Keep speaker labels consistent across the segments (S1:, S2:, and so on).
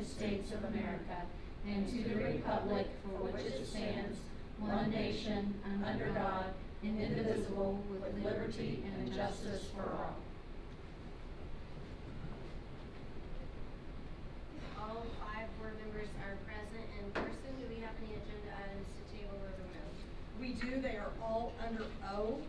S1: United States of America and to the republic for which it stands, one nation, under God, indivisible, with liberty and justice for all.
S2: All 5 board members are present in person. Do we have any agenda items to table or remove?
S3: We do. They are all under O.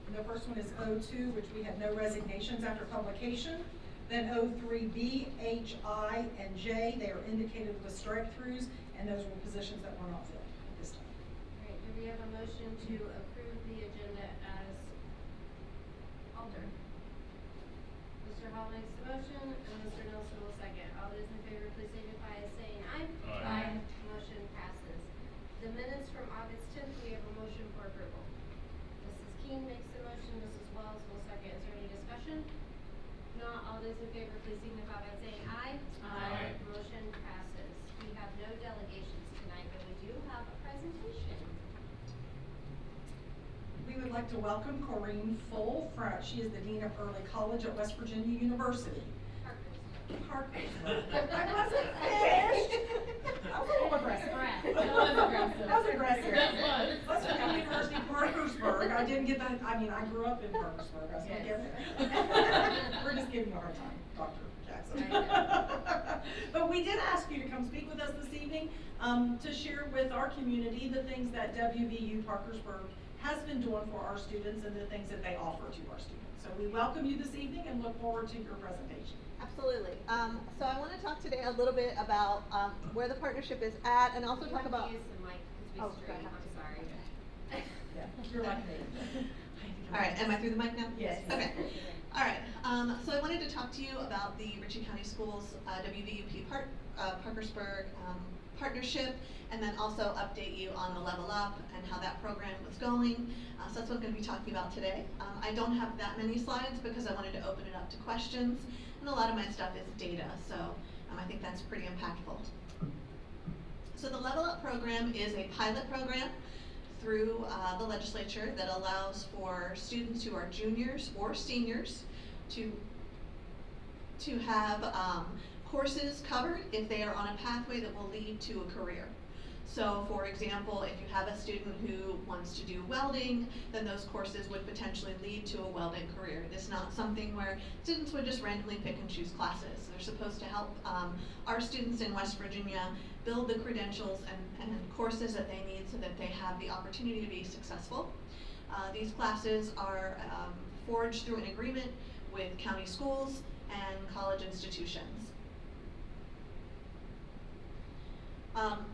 S3: And the first one is O2, which we have no resignations after publication. Then O3B, H, I, and J, they are indicated with strike-throughs, and those were positions that were not filled at this time.
S2: All right, do we have a motion to approve the agenda as altered? Mr. Hall makes the motion, and Mr. Nelson will second. All those in favor, please signify by saying aye.
S1: Aye.
S2: Motion passes. The minutes from August 10th, we have a motion for approval. Mrs. Keene makes the motion, Mrs. Wells will second. Is there any discussion? Not all those in favor, please signify by saying aye.
S1: Aye.
S2: Motion passes. We have no delegations tonight, but we do have a presentation.
S3: We would like to welcome Corinne Full. She is the Dean of Early College at West Virginia University. Parkersburg. I wasn't finished. I was a little aggressive. That was aggressive. West Virginia University, Parkersburg. I didn't get that. I mean, I grew up in Parkersburg. I was gonna get it. We're just giving you a hard time, Dr. Jackson. But we did ask you to come speak with us this evening to share with our community the things that WVU Parkersburg has been doing for our students and the things that they offer to our students. So we welcome you this evening and look forward to your presentation.
S4: Absolutely. So I want to talk today a little bit about where the partnership is at, and also talk about.
S2: Use the mic because we stream. I'm sorry.
S3: Yeah, you're like me.
S4: All right. Am I through the mic now?
S3: Yes.
S4: Okay. All right. So I wanted to talk to you about the Ritchie County Schools WVUP Parkersburg partnership, and then also update you on the Level Up and how that program was going. So that's what I'm going to be talking about today. I don't have that many slides because I wanted to open it up to questions, and a lot of my stuff is data, so I think that's pretty impactful. So the Level Up program is a pilot program through the legislature that allows for students who are juniors or seniors to have courses covered if they are on a pathway that will lead to a career. So for example, if you have a student who wants to do welding, then those courses would potentially lead to a welding career. It's not something where students would just randomly pick and choose classes. They're supposed to help our students in West Virginia build the credentials and courses that they need so that they have the opportunity to be successful. These classes are forged through an agreement with county schools and college institutions.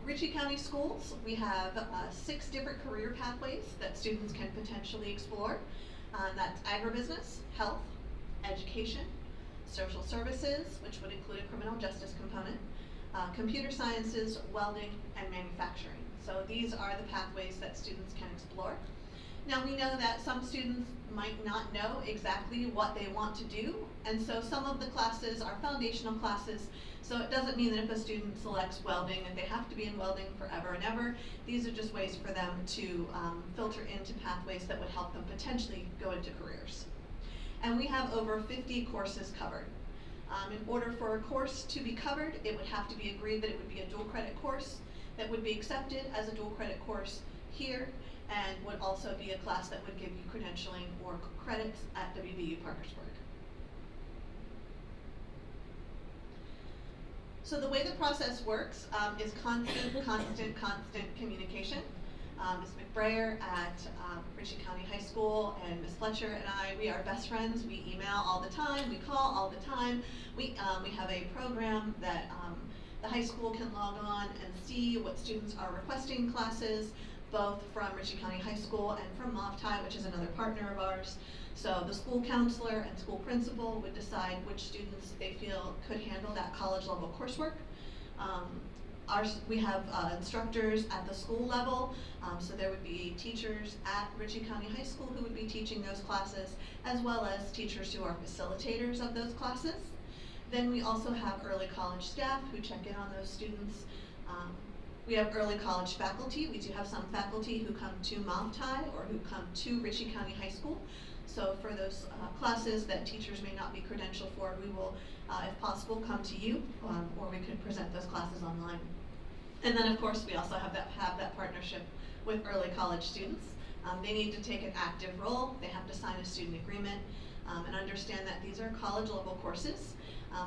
S4: Ritchie County Schools, we have 6 different career pathways that students can potentially explore. That's agribusiness, health, education, social services, which would include a criminal justice component, computer sciences, welding, and manufacturing. So these are the pathways that students can explore. Now we know that some students might not know exactly what they want to do, and so some of the classes are foundational classes. So it doesn't mean that if a student selects welding that they have to be in welding forever and ever. These are just ways for them to filter into pathways that would help them potentially go into careers. And we have over 50 courses covered. In order for a course to be covered, it would have to be agreed that it would be a dual credit course that would be accepted as a dual credit course here, and would also be a class that would give you credentialing or credits at WVU Parkersburg. So the way the process works is constant communication. Ms. McBrayer at Ritchie County High School and Ms. Fletcher and I, we are best friends. We email all the time, we call all the time. We have a program that the high school can log on and see what students are requesting classes, both from Ritchie County High School and from MOVTI, which is another partner of ours. So the school counselor and school principal would decide which students they feel could handle that college level coursework. We have instructors at the school level, so there would be teachers at Ritchie County High School who would be teaching those classes, as well as teachers who are facilitators of those classes. Then we also have early college staff who check in on those students. We have early college faculty. We do have some faculty who come to MOVTI or who come to Ritchie County High School. So for those classes that teachers may not be credentialed for, we will, if possible, come to you, or we could present those classes online. And then, of course, we also have that partnership with early college students. They need to take an active role. They have to sign a student agreement and understand that these are college level courses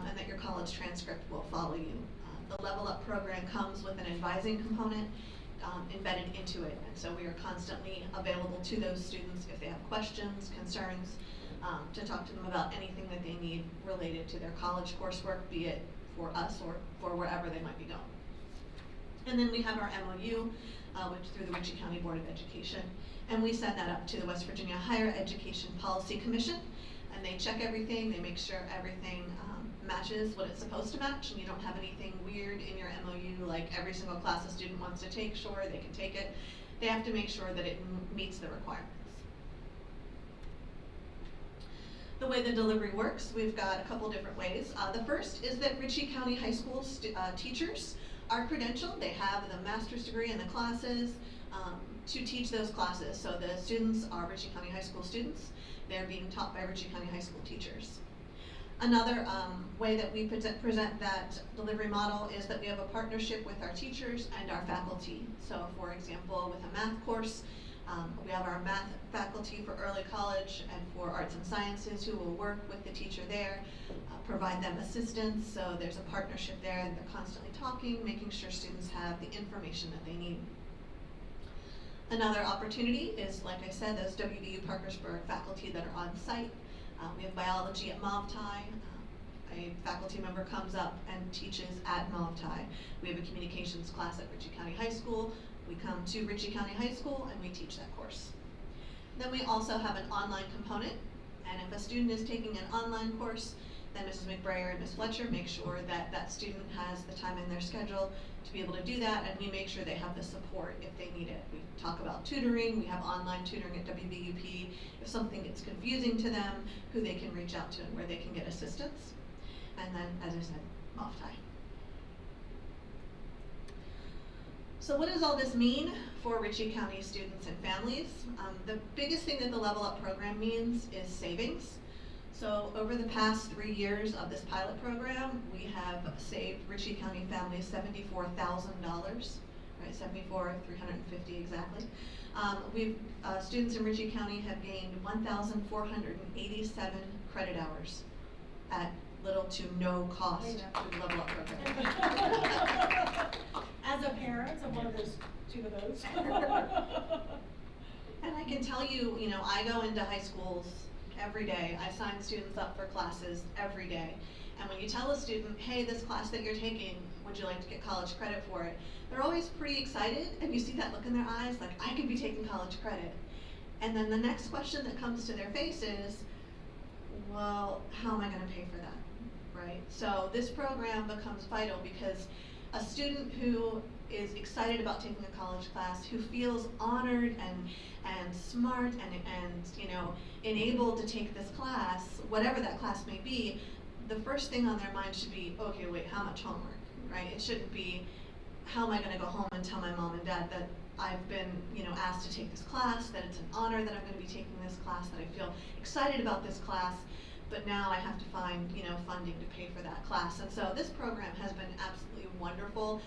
S4: and that your college transcript will follow you. The Level Up program comes with an advising component embedded into it, and so we are constantly available to those students if they have questions, concerns, to talk to them about anything that they need related to their college coursework, be it for us or for wherever they might be going. And then we have our MOU, which through the Ritchie County Board of Education, and we send that up to the West Virginia Higher Education Policy Commission, and they check everything, they make sure everything matches what it's supposed to match, and you don't have anything weird in your MOU, like every single class a student wants to take, sure, they can take it. They have to make sure that it meets the requirements. The way the delivery works, we've got a couple different ways. The first is that Ritchie County High School teachers are credentialed. They have the master's degree in the classes to teach those classes. So the students are Ritchie County High School students. They're being taught by Ritchie County High School teachers. Another way that we present that delivery model is that we have a partnership with our teachers and our faculty. So for example, with a math course, we have our math faculty for early college and for arts and sciences who will work with the teacher there, provide them assistance. So there's a partnership there, and they're constantly talking, making sure students have the information that they need. Another opportunity is, like I said, those WVU Parkersburg faculty that are on site. We have biology at Mavtai. A faculty member comes up and teaches at Mavtai. We have a communications class at Ritchie County High School. We come to Ritchie County High School and we teach that course. Then we also have an online component, and if a student is taking an online course, then Mrs. McBrayer and Ms. Fletcher make sure that that student has the time in their schedule to be able to do that, and we make sure they have the support if they need it. We talk about tutoring. We have online tutoring at WVUP. If something gets confusing to them, who they can reach out to and where they can get assistance. And then, as I said, Mavtai. So what does all this mean for Ritchie County students and families? The biggest thing that the Level Up program means is savings. So over the past 3 years of this pilot program, we have saved Ritchie County families $74,000, right? $74,350 exactly. Students in Ritchie County have gained 1,487 credit hours at little to no cost through the Level Up program.
S3: As a parent, I'm one of those, two of those.
S4: And I can tell you, I go into high schools every day. I sign students up for classes every day. And when you tell a student, hey, this class that you're taking, would you like to get college credit for it? They're always pretty excited, and you see that look in their eyes, like, I could be taking college credit. And then the next question that comes to their face is, well, how am I gonna pay for that, right? So this program becomes vital because a student who is excited about taking a college class, who feels honored and smart and enabled to take this class, whatever that class may be, the first thing on their mind should be, okay, wait, how much homework, right? It shouldn't be, how am I gonna go home and tell my mom and dad that I've been, asked to take this class, that it's an honor that I'm gonna be taking this class, that I feel excited about this class, but now I have to find, funding to pay for that class. And so this program has been absolutely wonderful.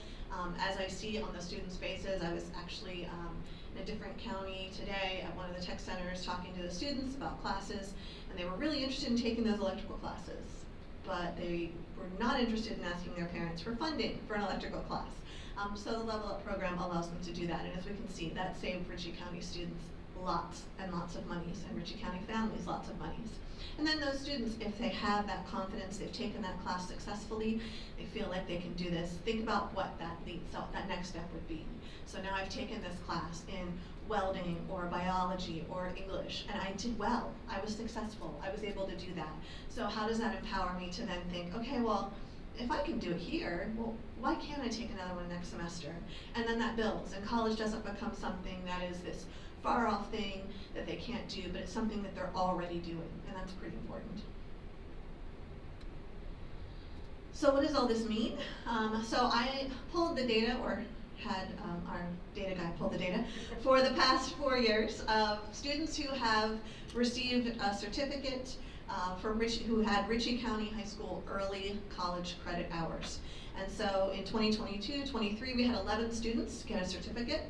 S4: As I see on the students' faces, I was actually in a different county today at one of the tech centers talking to the students about classes, and they were really interested in taking those electrical classes, but they were not interested in asking their parents for funding for an electrical class. So the Level Up program allows them to do that, and as we can see, that saved Ritchie County students lots and lots of monies, and Ritchie County families lots of monies. And then those students, if they have that confidence, they've taken that class successfully, they feel like they can do this, think about what that leads, so that next step would be. So now I've taken this class in welding or biology or English, and I did well, I was successful, I was able to do that. So how does that empower me to then think, okay, well, if I can do it here, well, why can't I take another one next semester? And then that builds, and college doesn't become something that is this far off thing that they can't do, but it's something that they're already doing, and that's pretty important. So what does all this mean? So I pulled the data, or had our data guy pull the data, for the past 4 years of students who have received a certificate from Ritchie, who had Ritchie County High School early college credit hours. And so in 2022-23, we had 11 students get a certificate.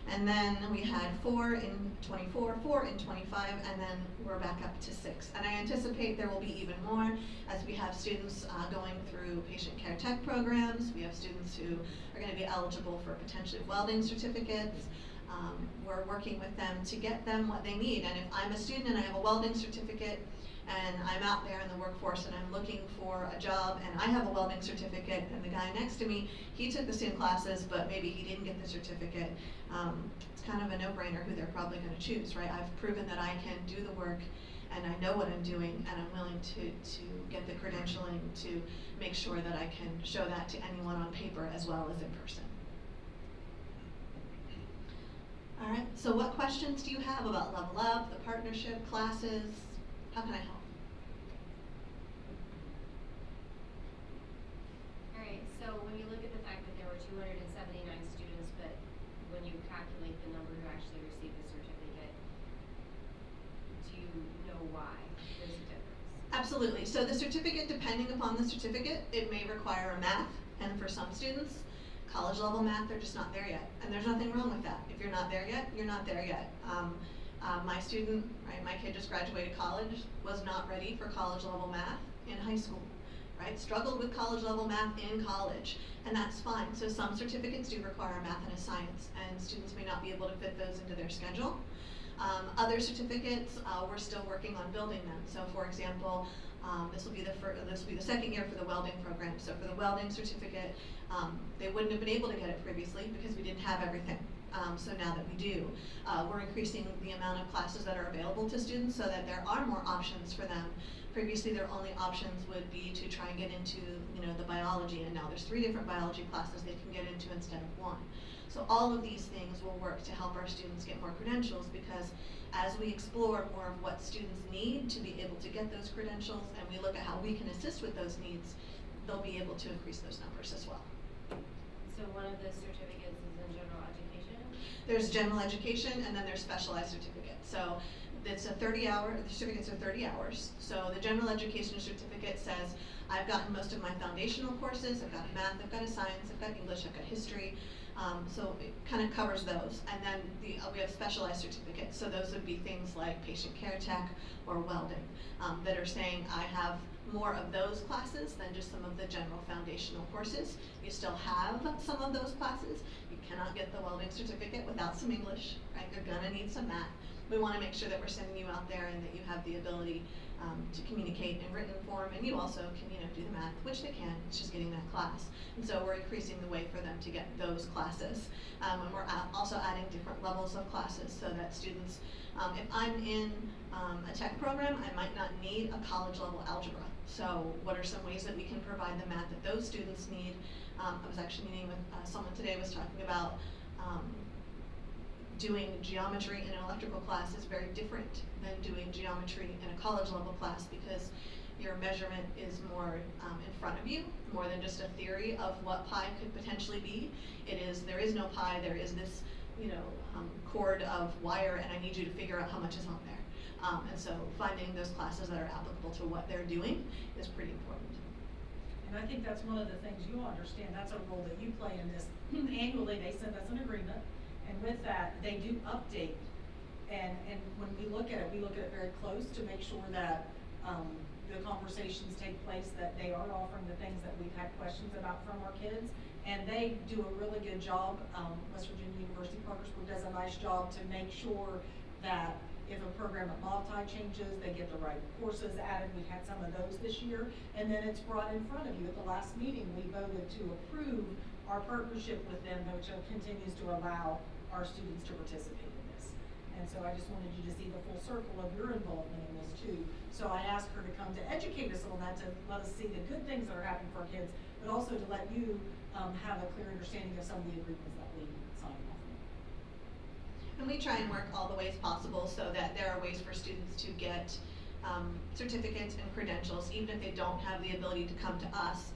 S4: And then we had 4 in 24, 4 in 25, and then we're back up to 6. And I anticipate there will be even more as we have students going through patient care tech programs. We have students who are going to be eligible for potentially welding certificates. We're working with them to get them what they need. And if I'm a student and I have a welding certificate, and I'm out there in the workforce and I'm looking for a job and I have a welding certificate and the guy next to me, he took the same classes but maybe he didn't get the certificate, it's kind of a no-brainer who they're probably going to choose, right? I've proven that I can do the work and I know what I'm doing and I'm willing to get the credentialing to make sure that I can show that to anyone on paper as well as in person. All right, so what questions do you have about Level Up, the partnership, classes? How can I help?
S2: Alright, so when you look at the fact that there were 279 students, but when you calculate the number who actually received the certificate, do you know why there's a difference?
S4: Absolutely. So the certificate, depending upon the certificate, it may require a math, and for some students, college level math, they're just not there yet. And there's nothing wrong with that. If you're not there yet, you're not there yet. My student, right, my kid just graduated college, was not ready for college level math in high school, right? Struggled with college level math in college, and that's fine. So some certificates do require math and a science, and students may not be able to fit those into their schedule. Other certificates, we're still working on building them. So for example, this will be the second year for the welding program. So for the welding certificate, they wouldn't have been able to get it previously because we didn't have everything. So now that we do, we're increasing the amount of classes that are available to students so that there are more options for them. Previously, their only options would be to try and get into, the biology, and now there's 3 different biology classes they can get into instead of 1. So all of these things will work to help our students get more credentials, because as we explore more of what students need to be able to get those credentials, and we look at how we can assist with those needs, they'll be able to increase those numbers as well.
S2: So one of the certificates is in general education?
S4: There's general education, and then there's specialized certificates. So it's a 30-hour, the certificates are 30 hours. So the general education certificate says, I've gotten most of my foundational courses, I've got math, I've got a science, I've got English, I've got history. So it kind of covers those. And then we have specialized certificates. So those would be things like patient care tech or welding, that are saying I have more of those classes than just some of the general foundational courses. You still have some of those classes. You cannot get the welding certificate without some English, right? You're gonna need some math. We wanna make sure that we're sending you out there and that you have the ability to communicate in written form, and you also can, do the math, which they can. It's just getting that class. And so we're increasing the way for them to get those classes. And we're also adding different levels of classes so that students, if I'm in a tech program, I might not need a college level algebra. So what are some ways that we can provide the math that those students need? I was actually meeting with someone today was talking about doing geometry in an electrical class is very different than doing geometry in a college level class, because your measurement is more in front of you, more than just a theory of what pi could potentially be. There is no pi, there is this, cord of wire, and I need you to figure out how much is on there. And so finding those classes that are applicable to what they're doing is pretty important.
S3: And I think that's one of the things you understand, that's a role that you play in this. Annually, they send us an agreement, and with that, they do update. And when we look at it very close to make sure that the conversations take place, that they are offering the things that we've had questions about from our kids. And they do a really good job. West Virginia University Parkersburg does a nice job to make sure that if a program at Mavtai changes, they get the right courses added. We've had some of those this year. And then it's brought in front of you. At the last meeting, we voted to approve our partnership with them, which continues to allow our students to participate in this. And so I just wanted you to see the full circle of your involvement in this too. So I asked her to come to educate us on that, to let us see the good things that are happening for our kids, but also to let you have a clear understanding of some of the agreements that we signed off on.
S4: And we try and work all the ways possible so that there are ways for students to get certificates and credentials, even if they don't have the ability to come to us.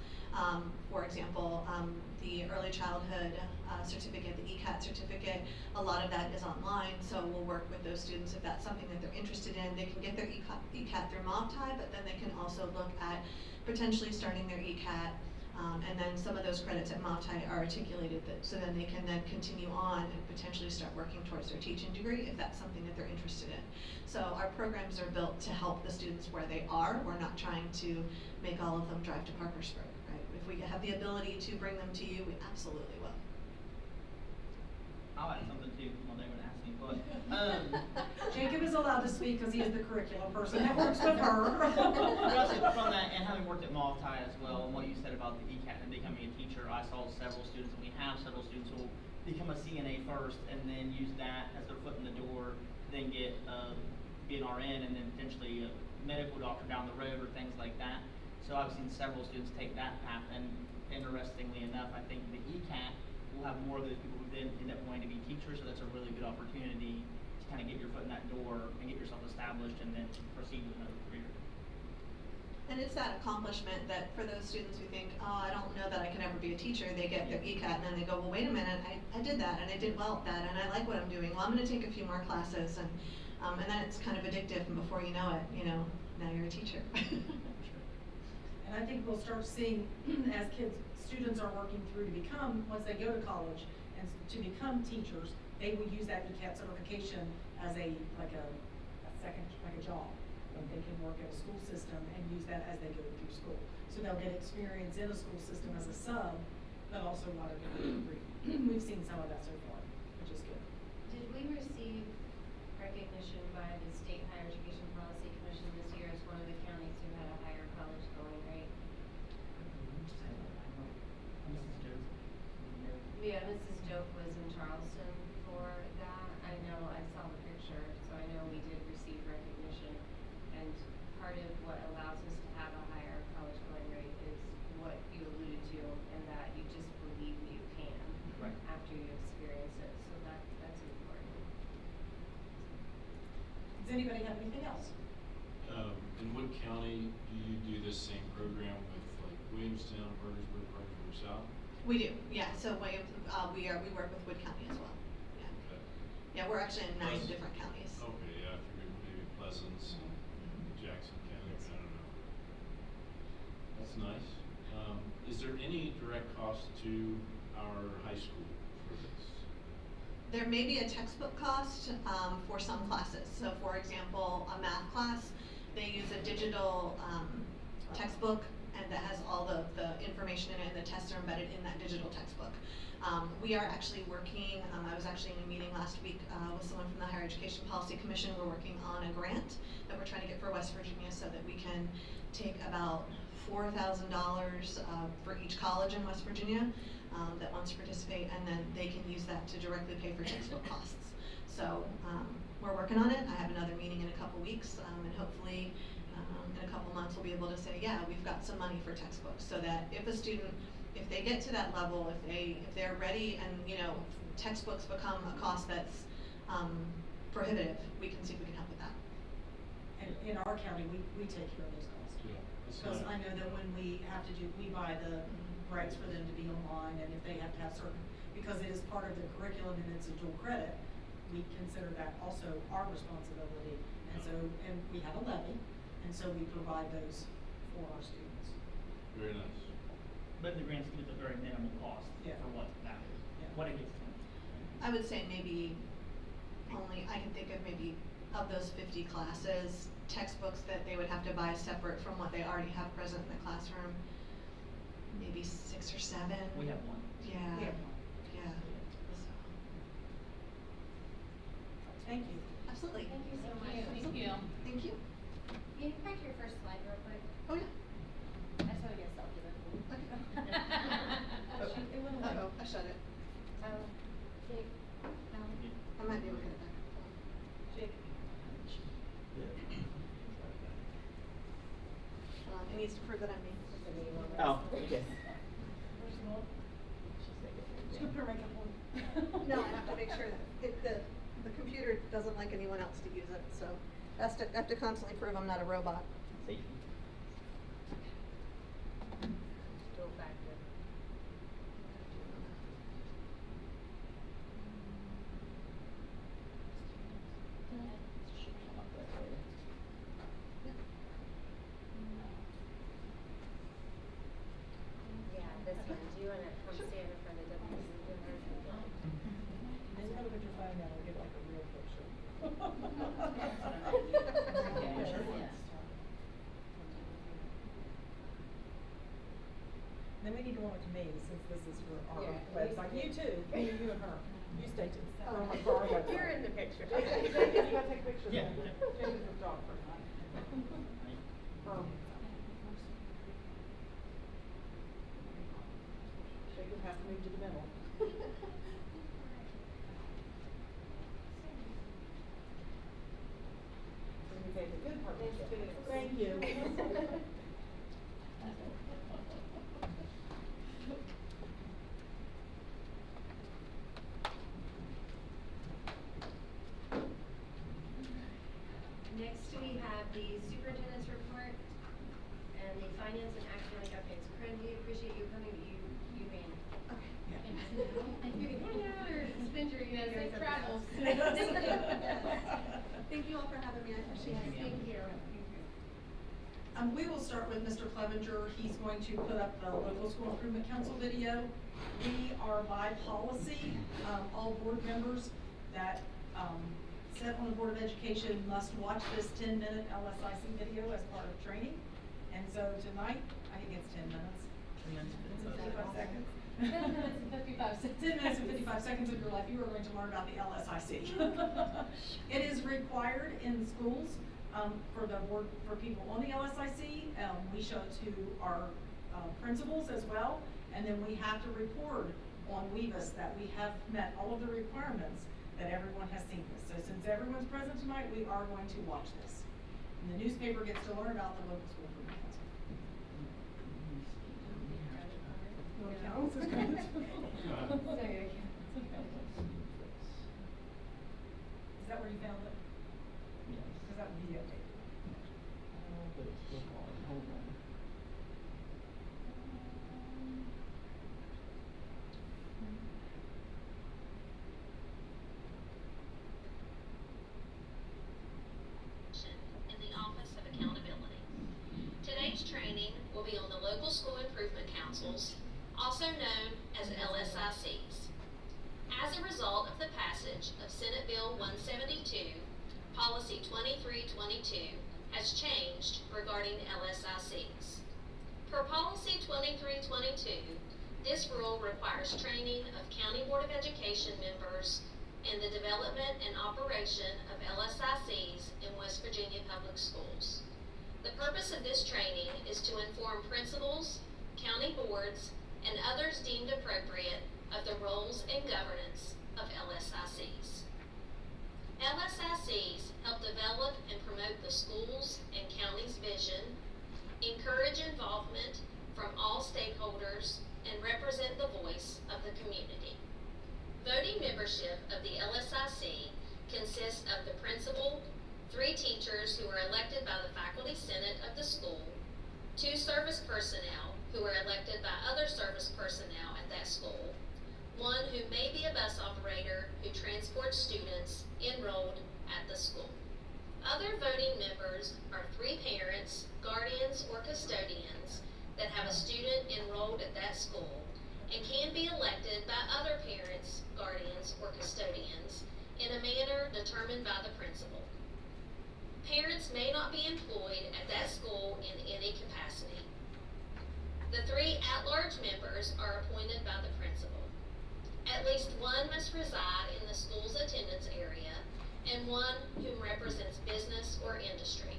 S4: For example, the early childhood certificate, the ECAT certificate, a lot of that is online, so we'll work with those students if that's something that they're interested in. They can get their ECAT through MOVTI, but then they can also look at potentially starting their ECAT. And then some of those credits at MOVTI are articulated so then they can then continue on and potentially start working towards their teaching degree if that's something that they're interested in. So our programs are built to help the students where they are. We're not trying to make all of them drive to Parkersburg, right? If we have the ability to bring them to you, we absolutely will.
S5: I'll add something too, well, they would ask me, but,
S3: Jacob is allowed to speak because he is the curriculum person that works with her.
S5: from that, and having worked at MOVTI as well, and what you said about the ECAT and becoming a teacher, I saw several students, and we have several students who will become a CNA first, and then use that as their foot in the door, then get, be an RN, and then potentially a medical doctor down the road, or things like that. So I've seen several students take that path, and interestingly enough, I think the ECAT will have more of those people who then end up wanting to be teachers, so that's a really good opportunity to kind of get your foot in that door and get yourself established, and then proceed with another career.
S4: And it's that accomplishment that for those students who think, oh, I don't know that I can ever be a teacher, they get their ECAT and then they go, well, wait a minute, I did that and I did well at that and I like what I'm doing. Well, I'm going to take a few more classes and then it's kind of addictive, and before you know it, now you're a teacher.
S3: And I think we'll start seeing as students are working through to become, once they go to college and to become teachers, they will use that ECAT certification as a job. They can work at a school system and use that as they go through school. So they'll get experience in a school system as a sub, but also while they're getting a degree. We've seen some of that so far, which is good.
S2: Did we receive recognition by the State Higher Education Policy Commission this year as one of the counties who had a higher college going rate? Yeah, Mrs. Dope was in Charleston for that. I know, I saw the picture, so I know we did receive recognition. And part of what allows us to have a higher college going rate is what you alluded to, and that you just believe that you can
S5: Right.
S2: after you experience it. So that's important.
S3: Does anybody have anything else?
S6: In Wood County, do you do this same program with like Williamstown, Parkersburg, Parkersburg South?
S4: We do, yeah. So we work with Wood County as well. Yeah.
S6: Okay.
S4: Yeah, we're actually in 9
S6: Pleasant.
S4: different counties.
S6: Okay, yeah, I figured maybe Pleasance and Jackson County, I don't know. That's nice. Is there any direct cost to our high school for this?
S4: There may be a textbook cost for some classes. So for example, a math class, they use a digital textbook, and that has all the information in it, and the tests are embedded in that digital textbook. We are actually working, I was actually in a meeting last week with someone from the Higher Education Policy Commission. We're working on a grant that we're trying to get for West Virginia so that we can take about $4,000 for each college in West Virginia that wants to participate, and then they can use that to directly pay for textbook costs. So we're working on it. I have another meeting in a couple weeks, and hopefully in a couple months we'll be able to say, yeah, we've got some money for textbooks, so that if a student, if they get to that level, if they're ready and textbooks become a cost that's prohibitive, we can see if we can help with that.
S3: And in our county, we take care of those costs.
S6: Yeah, that's
S3: Because
S6: nice.
S3: I know that when we have to we buy the rights for them to be online, and if they have to have certain, because it is part of their curriculum and it's a dual credit, we consider that also our responsibility. And so, and we have a levy, and so we provide those for our students.
S6: Very nice.
S5: But in the grand scheme, it's a very minimal cost
S3: Yeah.
S5: for what that is,
S3: Yeah.
S5: what it gets to.
S4: I would say maybe I can think of maybe of those 50 classes, textbooks that they would have to buy separate from what they already have present in the classroom, maybe 6 or 7.
S5: We have one.
S4: Yeah.
S3: We have one.
S4: Yeah. So,
S3: Thank you.
S4: absolutely.
S2: Thank you so much.
S1: Thank you.
S4: Thank you.
S2: Can you back to your first slide real quick?
S4: Oh yeah.
S2: I saw you yourself do that.
S3: It went away.
S4: Uh-oh, I shut it.
S2: Jake,
S4: I might be able to get it back.
S3: Jake.
S4: It needs to prove that I'm me.
S5: Oh, okay.
S3: Just gonna put her makeup on.
S4: No, I have to make sure that the computer doesn't like anyone else to use it, so I have to constantly prove I'm not a robot.
S5: Safety.
S2: go back. it from standing in front of the immersion building.
S3: Then you gotta put your phone down and get like a real picture. Then we need to one with me, since this is for our website. You too, you and her. You stay to the side. For our website.
S2: You're in the picture.
S3: Okay, Jacob, you gotta take pictures.
S5: Yeah.
S3: Jacob's a photographer. Jacob has to move to the middle. Let me take a good partnership. Thank you.
S2: Next, we have the superintendent's report and the finance and academic updates. Corinne, we appreciate you coming, but you ran.
S4: Okay.
S2: You can hang out or spend your, safe travels.
S4: Thank you all for having me, I appreciate it.
S2: Thank you.
S3: We will start with Mr. Clevenger. He's going to put up the local school improvement council video. We are by policy, all board members that, sit on the Board of Education must watch this 10-minute LSIC video as part of training. And so tonight, I think it's 10 minutes. 55 seconds.
S1: 10 minutes and 55 seconds.
S3: 10 minutes and 55 seconds of your life, you are going to learn about the LSIC. It is required in schools, for the board, for people on the LSIC. We show it to our principals as well, and then we have to report on WEVIS that we have met all of the requirements, that everyone has seen this. So since everyone's present tonight, we are going to watch this. And the newspaper gets to learn about the local school improvement council. You want to count? Is that where you found it?
S5: Yes.
S3: Is that videotape?
S5: But it's still on, hold on.
S7: In the Office of Accountability. Today's training will be on the local school improvement councils, also known as LSICs. As a result of the passage of Senate Bill 172, Policy 2322 has changed regarding LSICs. Per Policy 2322, this rule requires training of County Board of Education members in the development and operation of LSICs in West Virginia Public Schools. The purpose of this training is to inform principals, county boards, and others deemed appropriate of the roles and governance of LSICs. LSICs help develop and promote the schools and county's vision, encourage involvement from all stakeholders, and represent the voice of the community. Voting membership of the LSIC consists of the principal, 3 teachers who are elected by the faculty senate of the school, 2 service personnel who are elected by other service personnel at that school, 1 who may be a bus operator who transports students enrolled at the school. Other voting members are 3 parents, guardians, or custodians that have a student enrolled at that school and can be elected by other parents, guardians, or custodians in a manner determined by the principal. Parents may not be employed at that school in any capacity. The 3 at-large members are appointed by the principal. At least 1 must reside in the school's attendance area and 1 whom represents business or industry.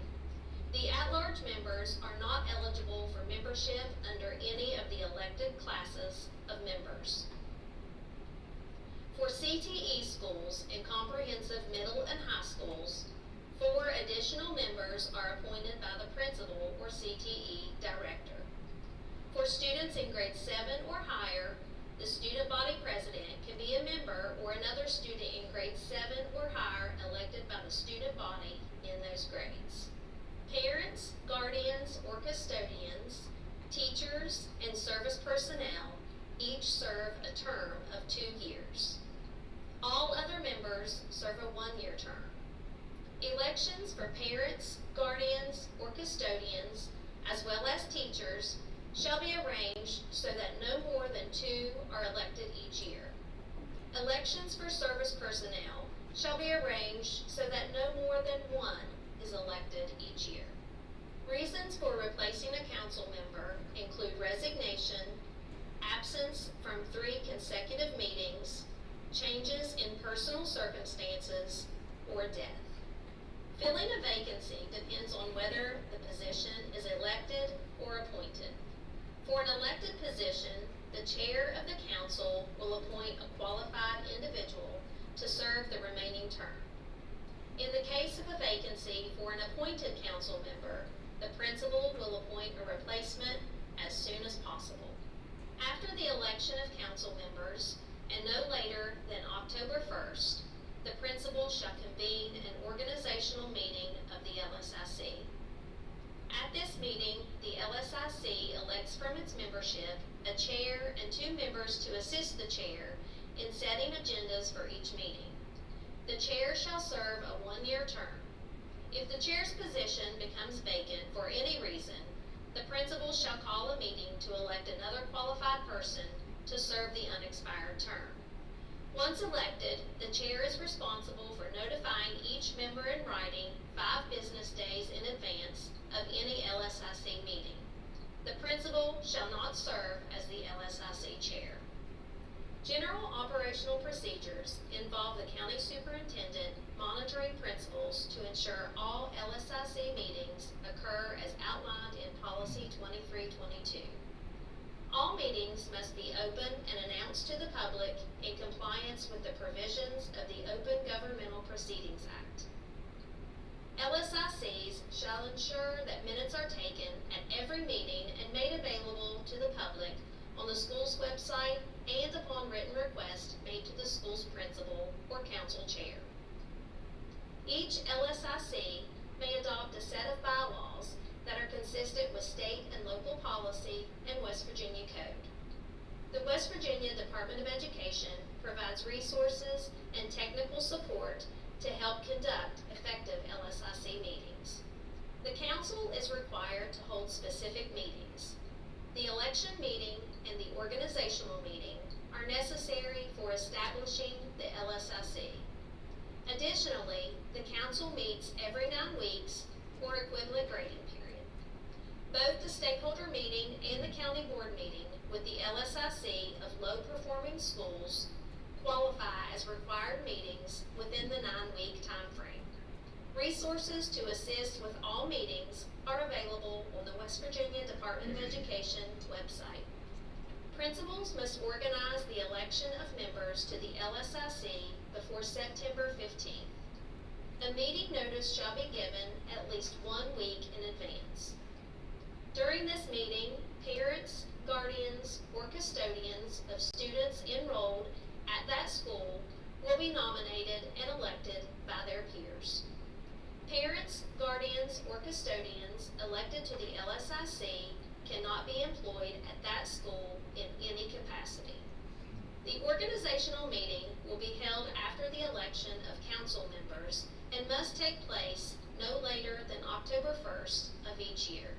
S7: The at-large members are not eligible for membership under any of the elected classes of members. For CTE schools and comprehensive middle and high schools, 4 additional members are appointed by the principal or CTE director. For students in grade 7 or higher, the student body president can be a member or another student in grade 7 or higher elected by the student body in those grades. Parents, guardians, or custodians, teachers, and service personnel each serve a term of 2 years. All other members serve a 1-year term. Elections for parents, guardians, or custodians, as well as teachers, shall be arranged so that no more than 2 are elected each year. Elections for service personnel shall be arranged so that no more than 1 is elected each year. Reasons for replacing a council member include resignation, absence from 3 consecutive meetings, changes in personal circumstances, or death. Filling a vacancy depends on whether the position is elected or appointed. For an elected position, the chair of the council will appoint a qualified individual to serve the remaining term. In the case of a vacancy for an appointed council member, the principal will appoint a replacement as soon as possible. After the election of council members, and no later than October 1st, the principal shall convene an organizational meeting of the LSIC. At this meeting, the LSIC elects from its membership a chair and 2 members to assist the chair in setting agendas for each meeting. The chair shall serve a 1-year term. If the chair's position becomes vacant for any reason, the principal shall call a meeting to elect another qualified person to serve the unexpired term. Once elected, the chair is responsible for notifying each member in writing 5 business days in advance of any LSIC meeting. The principal shall not serve as the LSIC chair. General operational procedures involve the county superintendent monitoring principals to ensure all LSIC meetings occur as outlined in Policy 2322. All meetings must be open and announced to the public in compliance with the provisions of the Open Governmental Proceedings Act. LSICs shall ensure that minutes are taken at every meeting and made available to the public on the school's website and upon written request made to the school's principal or council chair. Each LSIC may adopt a set of bylaws that are consistent with state and local policy and West Virginia code. The West Virginia Department of Education provides resources and technical support to help conduct effective LSIC meetings. The council is required to hold specific meetings. The election meeting and the organizational meeting are necessary for establishing the LSIC. Additionally, the council meets every 9 weeks for equivalent grading period. Both the stakeholder meeting and the county board meeting with the LSIC of low-performing schools qualify as required meetings within the 9-week time frame. Resources to assist with all meetings are available on the West Virginia Department of Education website. Principals must organize the election of members to the LSIC before September 15th. A meeting notice shall be given at least 1 week in advance. During this meeting, parents, guardians, or custodians of students enrolled at that school will be nominated and elected by their peers. Parents, guardians, or custodians elected to the LSIC cannot be employed at that school in any capacity. The organizational meeting will be held after the election of council members and must take place no later than October 1st of each year.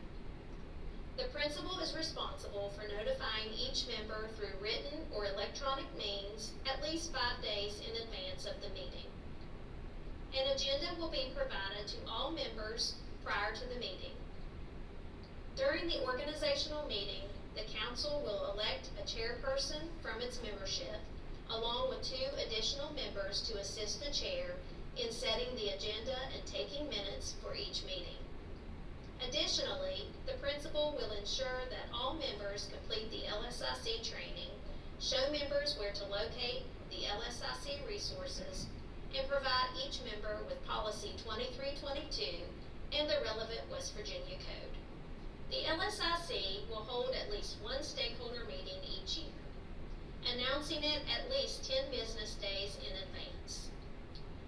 S7: The principal is responsible for notifying each member through written or electronic means at least 5 days in advance of the meeting. An agenda will be provided to all members prior to the meeting. During the organizational meeting, the council will elect a chairperson from its membership, along with 2 additional members to assist the chair in setting the agenda and taking minutes for each meeting. Additionally, the principal will ensure that all members complete the LSIC training, show members where to locate the LSIC resources, and provide each member with Policy 2322 and the relevant West Virginia code. The LSIC will hold at least 1 stakeholder meeting each year, announcing it at least 10 business days in advance.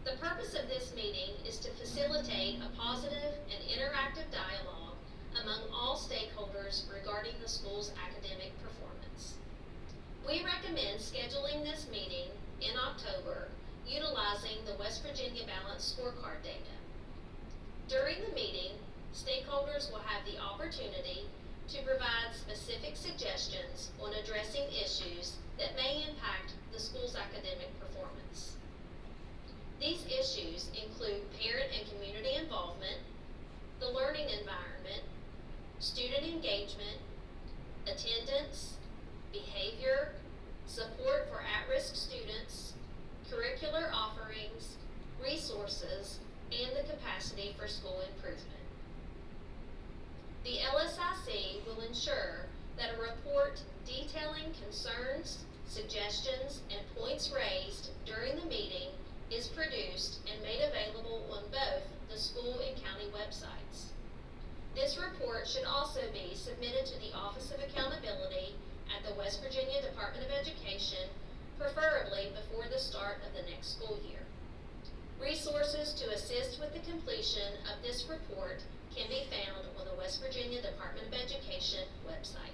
S7: The purpose of this meeting is to facilitate a positive and interactive dialogue among all stakeholders regarding the school's academic performance. We recommend scheduling this meeting in October utilizing the West Virginia Balanced Scorecard data. During the meeting, stakeholders will have the opportunity to provide specific suggestions on addressing issues that may impact the school's academic performance. These issues include parent and community involvement, the learning environment, student engagement, attendance, behavior, support for at-risk students, curricular offerings, resources, and the capacity for school improvement. The LSIC will ensure that a report detailing concerns, suggestions, and points raised during the meeting is produced and made available on both the school and county websites. This report should also be submitted to the Office of Accountability at the West Virginia Department of Education, preferably before the start of the next school year. Resources to assist with the completion of this report can be found on the West Virginia Department of Education website.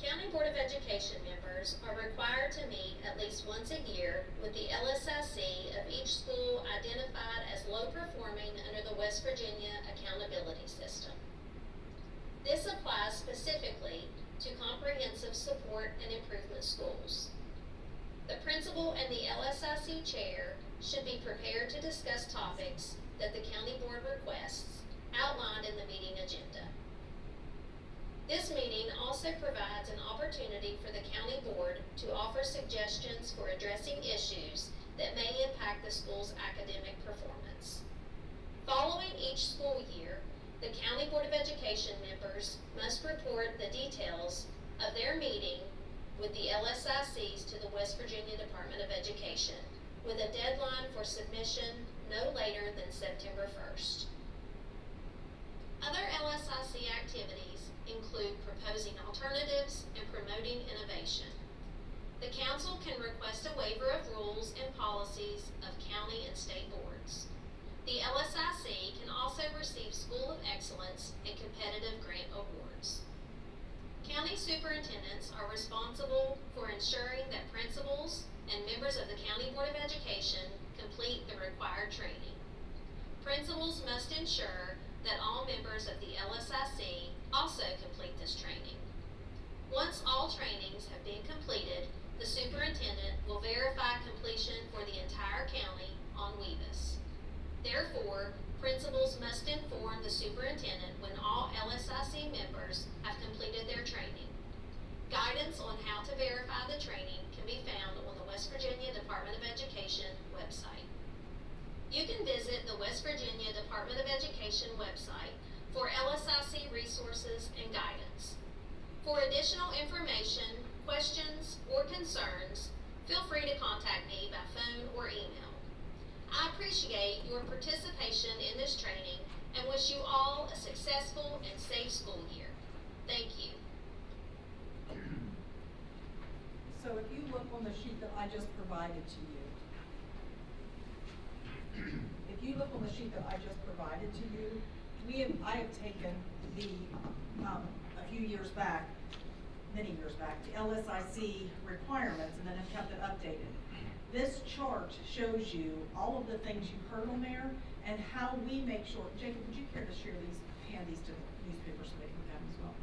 S7: County Board of Education members are required to meet at least once a year with the LSIC of each school identified as low performing under the West Virginia Accountability System. This applies specifically to comprehensive support and improvement schools. The principal and the LSIC chair should be prepared to discuss topics that the county board requests outlined in the meeting agenda. This meeting also provides an opportunity for the county board to offer suggestions for addressing issues that may impact the school's academic performance. Following each school year, the County Board of Education members must report the details of their meeting with the LSICs to the West Virginia Department of Education, with a deadline for submission no later than September 1st. Other LSIC activities include proposing alternatives and promoting innovation. The council can request a waiver of rules and policies of county and state boards. The LSIC can also receive School of Excellence and competitive grant awards. County superintendents are responsible for ensuring that principals and members of the County Board of Education complete the required training. Principals must ensure that all members of the LSIC also complete this training. Once all trainings have been completed, the superintendent will verify completion for the entire county on WEBIS. Therefore, principals must inform the superintendent when all LSIC members have completed their training. Guidance on how to verify the training can be found on the West Virginia Department of Education website. You can visit the West Virginia Department of Education website for LSIC resources and guidance. For additional information, questions, or concerns, feel free to contact me by phone or email. I appreciate your participation in this training and wish you all a successful and safe school year. Thank you.
S3: So if you look on the sheet that I just provided to you, I have taken the, a few years back, many years back, the LSIC requirements and then have kept it updated. This chart shows you all of the things you heard on there and how we make sure, Jacob, would you care to share these, hand these to the newspaper so they can have them as well?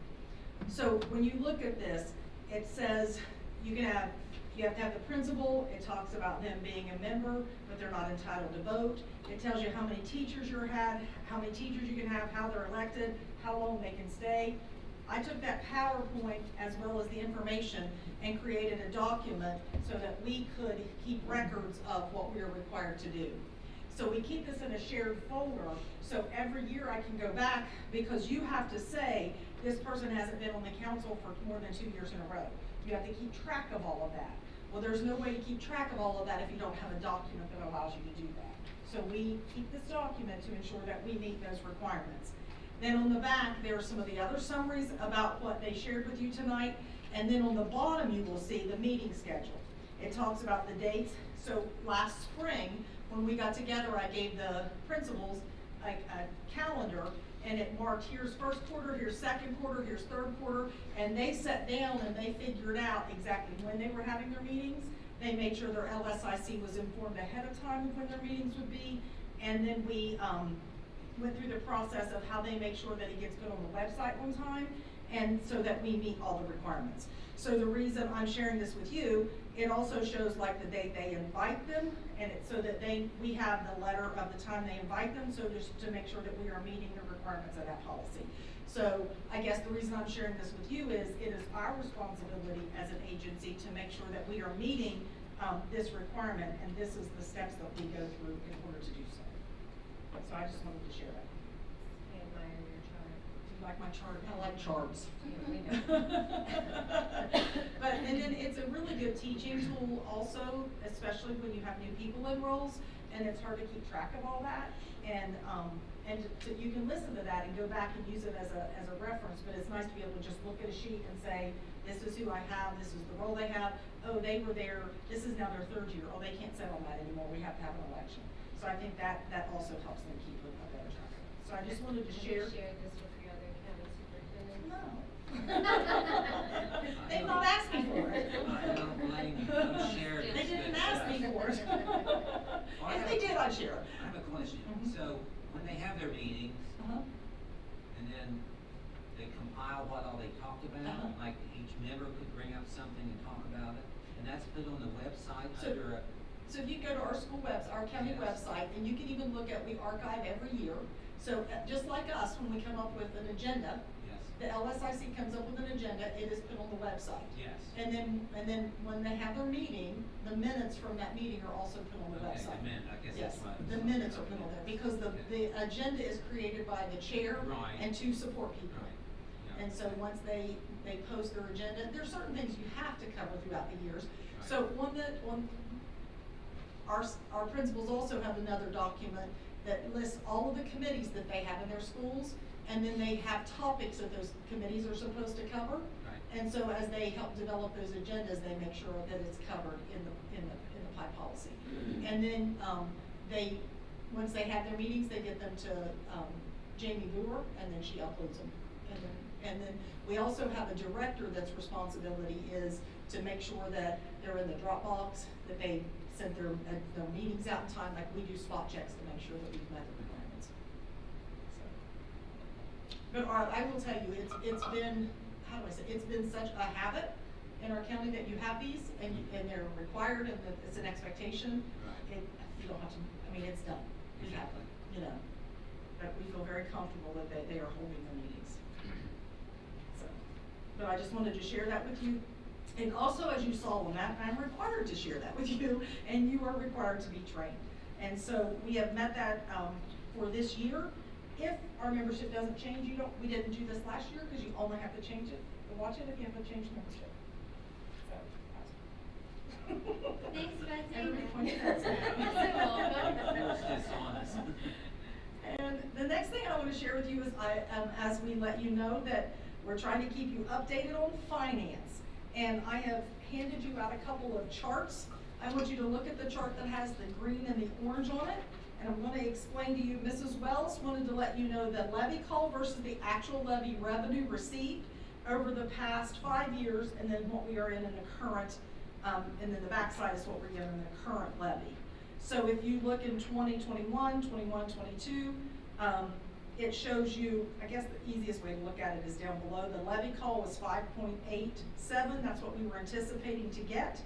S3: So when you look at this, it says you have to have the principal. It talks about them being a member, but they're not entitled to vote. It tells you how many teachers you had, how many teachers you can have, how they're elected, how long they can stay. I took that PowerPoint as well as the information and created a document so that we could keep records of what we are required to do. So we keep this in a shared folder, so every year I can go back, because you have to say, this person hasn't been on the council for more than 2 years in a row. You have to keep track of all of that. Well, there's no way to keep track of all of that if you don't have a document that allows you to do that. So we keep this document to ensure that we meet those requirements. Then on the back, there are some of the other summaries about what they shared with you tonight. And then on the bottom, you will see the meeting schedule. It talks about the dates. So last spring, when we got together, I gave the principals a calendar, and it marked, here's first quarter, here's second quarter, here's third quarter, and they sat down and they figured out exactly when they were having their meetings. They made sure their LSIC was informed ahead of time of when their meetings would be, and then we went through the process of how they make sure that it gets put on the website on time, and so that we meet all the requirements. So the reason I'm sharing this with you, it also shows like the date they invite them, and it's so that we have the letter of the time they invite them, so just to make sure that we are meeting the requirements of that policy. So I guess the reason I'm sharing this with you is it is our responsibility as an agency to make sure that we are meeting this requirement, and this is the steps that we go through in order to do so. So I just wanted to share that.
S2: I admire your chart.
S3: Do you like my chart? I like charts.
S2: Yeah, we know.
S3: But, and then it's a really good teaching tool also, especially when you have new people in roles, and it's hard to keep track of all that. And you can listen to that and go back and use it as a reference, but it's nice to be able to just look at a sheet and say, this is who I have, this is the role they have, oh, they were there, this is now their third year, oh, they can't sit on that anymore, we have to have an election. So I think that also helps them keep a better track of it. So I just wanted to share.
S2: Have you shared this with your other county superintendents?
S3: No. They've not asked me for it.
S8: I don't blame you. You shared
S3: They
S8: this
S3: didn't
S8: good
S3: ask me
S8: stuff.
S3: for it.
S8: Well,
S3: If they did, I'd share it.
S8: I have a question.
S3: Mhm.
S8: So when they have their meetings
S3: Uh-huh.
S8: and then they compile what all they talked about,
S3: Uh-huh.
S8: like each member could bring up something and talk about it, and that's put on the website
S3: So-
S8: under a,
S3: So if you go to our school our county
S8: Yes.
S3: website, and you can even look at, we archive every year. So just like us, when we come up with an agenda,
S8: yes,
S3: the LSIC comes up with an agenda, it is put on the website.
S8: yes.
S3: And then when they have their meeting, the minutes from that meeting are also put on the
S8: Okay,
S3: website.
S8: the minute, I guess
S3: Yes,
S8: that's what.
S3: the minutes are put on there, because the
S8: Okay.
S3: agenda is created by the chair
S8: Right.
S3: and 2 support people.
S8: Right, yeah.
S3: And so once they post their agenda, there's certain things you have to cover throughout the years.
S8: Right.
S3: So our principals also have another document that lists all of the committees that they have in their schools, and then they have topics that those committees are supposed to cover.
S8: Right.
S3: And so as they help develop those agendas, they make sure that it's covered in the PI policy. And then, once they have their meetings, they get them to, Jamie Boer, and then she uploads them. And then we also have a director that's responsibility is to make sure that they're in the Dropbox, that they sent their meetings out in time, like we do spot checks to make sure that we've met the requirements. So. But I will tell you, it's been, how do I say, it's been such a habit in our county that you have these, and they're required, and that it's an expectation.
S8: Right.
S3: You don't have to, I mean, it's done. We have them, you know. But we feel very comfortable that they are holding their meetings. So, but I just wanted to share that with you. And also, as you saw on that, I'm required to share that with you, and you are required to be trained. And so we have met that for this year. If our membership doesn't change, we didn't do this last year because you only have to change it. But watch it if you have to change membership. So.
S2: Thanks, Betsy.
S3: Everybody pointed at us.
S8: You're dishonest.
S3: And the next thing I want to share with you is as we let you know that we're trying to keep you updated on finance. And I have handed you out a couple of charts. I want you to look at the chart that has the green and the orange on it. And I'm going to explain to you, Mrs. Wells wanted to let you know the levy call versus the actual levy revenue received over the past 5 years, and then what we are in the current, and then the backside is what we're in the current levy. So if you look in 2021, 22, it shows you, I guess the easiest way to look at it is down below. The levy call was 5.87, that's what we were anticipating to get.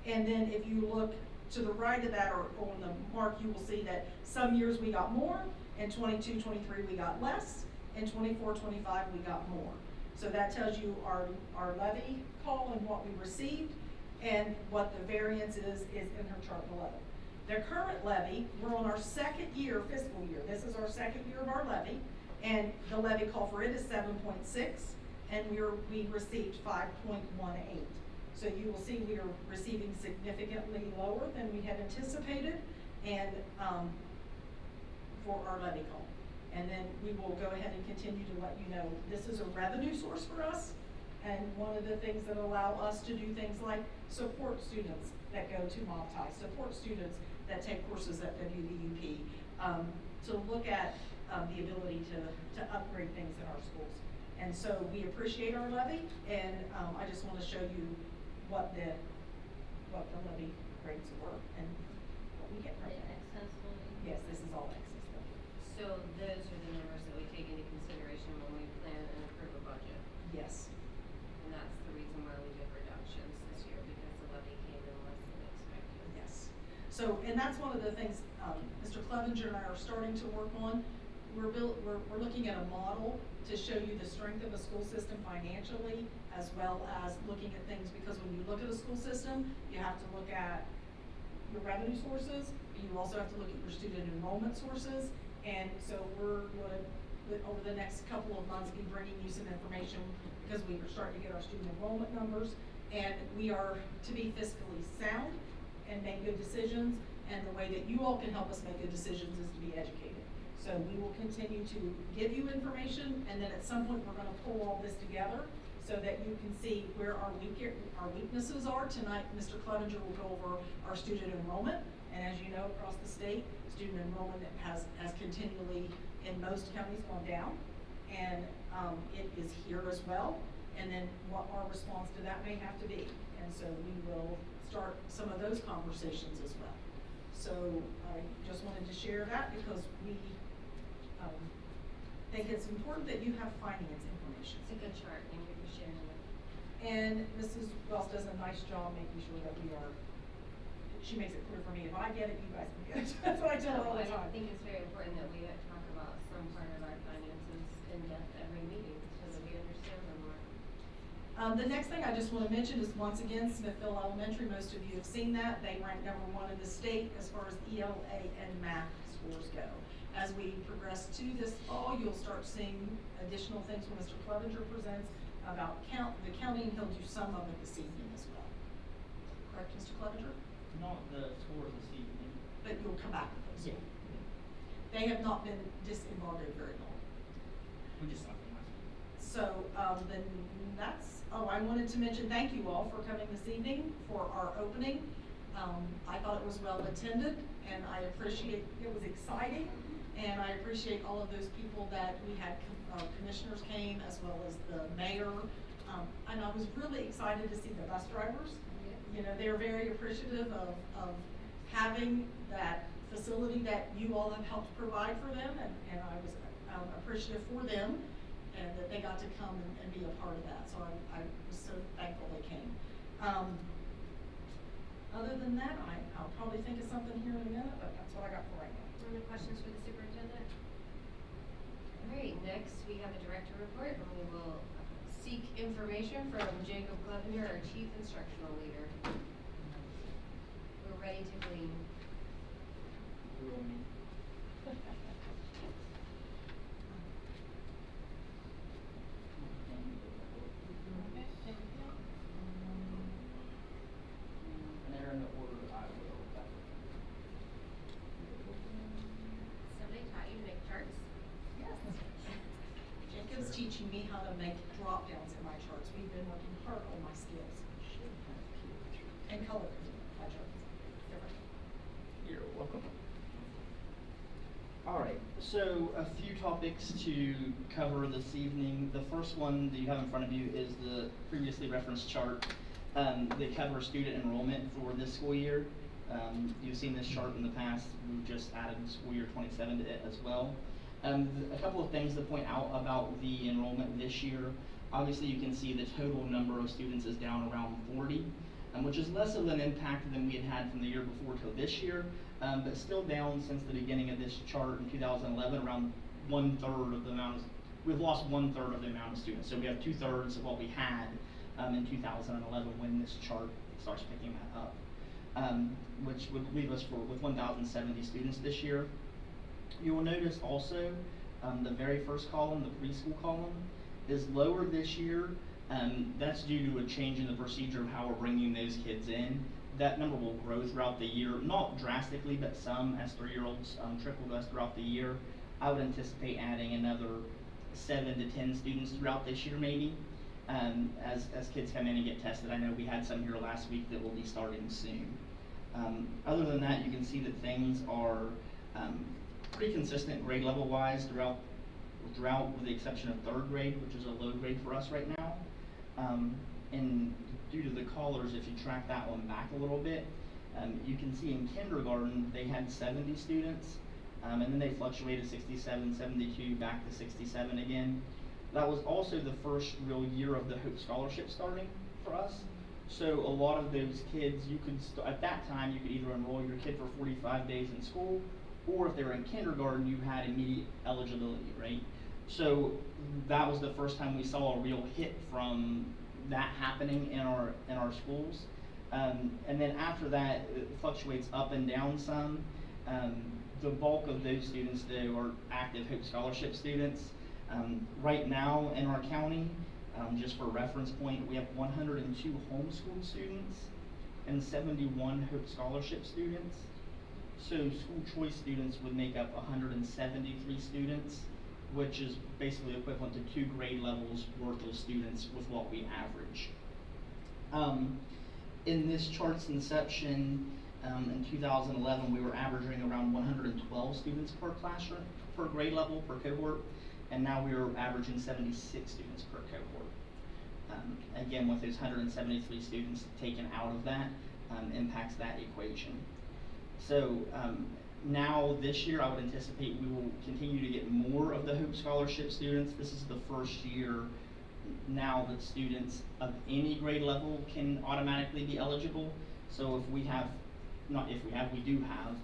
S3: And then if you look to the right of that, or on the mark, you will see that some years we got more, in 22, 23 we got less, in 24, 25 we got more. So that tells you our levy call and what we received, and what the variance is in her chart below. The current levy, we're on our second year, fiscal year. This is our second year of our levy, and the levy call for it is 7.6, and we received 5.18. So you will see we are receiving significantly lower than we had anticipated, and for our levy call. And then we will go ahead and continue to let you know this is a revenue source for us, and one of the things that allow us to do things like support students that go to Mopti, support students that take courses at WVUP, to look at the ability to upgrade things in our schools. And so we appreciate our levy, and I just want to show you what the levy grades were and what we get from
S2: The
S3: it.
S2: excess levy?
S3: Yes, this is all excess levy.
S2: So those are the numbers that we take into consideration when we plan and approve a budget?
S3: Yes. So, and that's one of the things, Mr. Clevenger and I are starting to work on. We're looking at a model to show you the strength of a school system financially, as well as looking at things, because when you look at a school system, you have to look at your revenue sources, but you also have to look at your student enrollment sources. And so we're going to, over the next couple of months, be bringing you some information, because we are starting to get our student enrollment numbers, and we are to be fiscally sound and make good decisions, and the way that you all can help us make good decisions is to be educated. So we will continue to give you information, and then at some point, we're gonna pull all this together so that you can see where our weaknesses are. Tonight, Mr. Clevenger will go over our student enrollment, and as you know, across the state, student enrollment has continually, in most counties, gone down, and it is here as well, and then what our response to that may have to be. And so we will start some of those conversations as well. So I just wanted to share that, because we think it's important that you have finance information.
S2: It's a good chart, thank you for sharing it.
S3: And Mrs. Wells does a nice job making sure that she makes it clear for me, if I get it, you guys can get it. That's what I tell her all the time.
S2: I think it's very important that we talk about some part of our finances in depth every meeting, so that we understand them more.
S3: The next thing I just want to mention is, once again, Smithville Elementary, most of you have seen that. They rank #1 in the state as far as ELA and math scores go. As we progress to this fall, you'll start seeing additional things when Mr. Clevenger presents about the county, and he'll do some of it this evening as well. Correct, Mr. Clevenger?
S5: Not the scores this evening.
S3: But you'll come back with those.
S5: Yeah.
S3: They have not been disembargoed very long.
S5: We just talked about it.
S3: So, then that's, I wanted to mention, thank you all for coming this evening for our opening. I thought it was well attended, and I appreciate, it was exciting, and I appreciate all of those people that we had, commissioners came, as well as the mayor. And I was really excited to see the bus drivers. You know, they're very appreciative of having that facility that you all have helped provide for them, and I was appreciative for them, and that they got to come and be a part of that. So I was so thankful they came. Other than that, I'll probably think of something here in a minute, but that's what I got for right now.
S2: Any questions for the superintendent? All right, next we have a director report, and we will seek information from Jacob Clevenger, our chief instructional leader. We're ready to glean.
S5: Rule me. And they're in the order I will.
S2: Somebody taught you to make charts?
S3: Yes. Jacob's teaching me how to make drop downs in my charts. We've been working hard on my skills. And color my charts. Different.
S5: You're welcome. All right, so a few topics to cover this evening. The first one that you have in front of you is the previously referenced chart that covers student enrollment for this school year. You've seen this chart in the past. We've just added school year 27 to it as well. A couple of things to point out about the enrollment this year. Obviously, you can see the total number of students is down around 40, which is less of an impact than we had from the year before to this year, but still down since the beginning of this chart in 2011, around 1/3 of the amount. We've lost 1/3 of the amount of students, so we have 2/3 of what we had in 2011 when this chart starts picking that up, which would leave us with 1,070 students this year. You will notice also the very first column, the preschool column, is lower this year. That's due to a change in the procedure of how we're bringing those kids in. That number will grow throughout the year, not drastically, but some as 3-year-olds trickle to us throughout the year. I would anticipate adding another 7 to 10 students throughout this year, maybe, as kids come in and get tested. I know we had some here last week that will be starting soon. Other than that, you can see that things are pretty consistent grade level wise throughout with the exception of 3rd grade, which is a low grade for us right now. And due to the callers, if you track that one back a little bit, you can see in kindergarten they had 70 students, and then they fluctuated 67, 72, back to 67 again. That was also the first real year of the Hope Scholarship starting for us. So a lot of those kids, you could, at that time, you could either enroll your kid for 45 days in school, or if they were in kindergarten, you had immediate eligibility, right? So that was the first time we saw a real hit from that happening in our schools. And then after that, it fluctuates up and down some. The bulk of those students, though, are active Hope Scholarship students. Right now in our county, just for reference point, we have 102 homeschool students and 71 Hope Scholarship students. So school choice students would make up 173 students, which is basically equivalent to 2 grade levels worth of students with what we average. In this chart's inception, in 2011, we were averaging around 112 students per classroom, per grade level, per cohort, and now we are averaging 76 students per cohort. Again, with those 173 students taken out of that, impacts that equation. So now this year, I would anticipate we will continue to get more of the Hope Scholarship students. This is the first year now that students of any grade level can automatically be eligible. So if we have, not if we have, we do have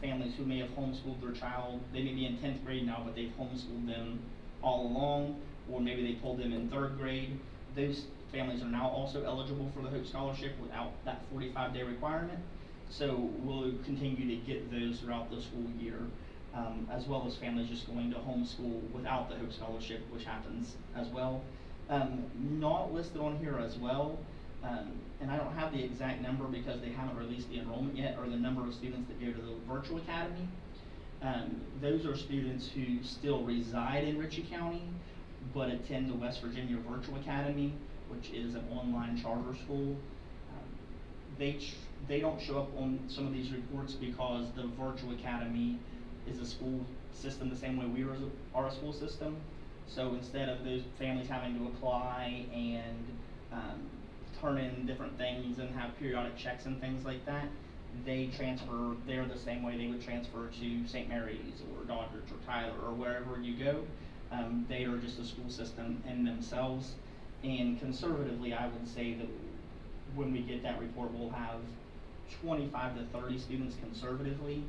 S5: families who may have homeschooled their child. They may be in 10th grade now, but they've homeschooled them all along, or maybe they pulled them in 3rd grade. Those families are now also eligible for the Hope Scholarship without that 45-day requirement. So we'll continue to get those throughout the school year, as well as families just going to homeschool without the Hope Scholarship, which happens as well. Not listed on here as well, and I don't have the exact number because they haven't released the enrollment yet, or the number of students that go to the virtual academy. Those are students who still reside in Ritchie County, but attend the West Virginia Virtual Academy, which is an online charter school. They don't show up on some of these reports because the virtual academy is a school system the same way we are a school system. So instead of those families having to apply and turn in different things and have periodic checks and things like that, they transfer there the same way they would transfer to St. Mary's or Doddridge or Tyler or wherever you go. They are just a school system in themselves. And conservatively, I would say that when we get that report, we'll have 25 to 30 students conservatively,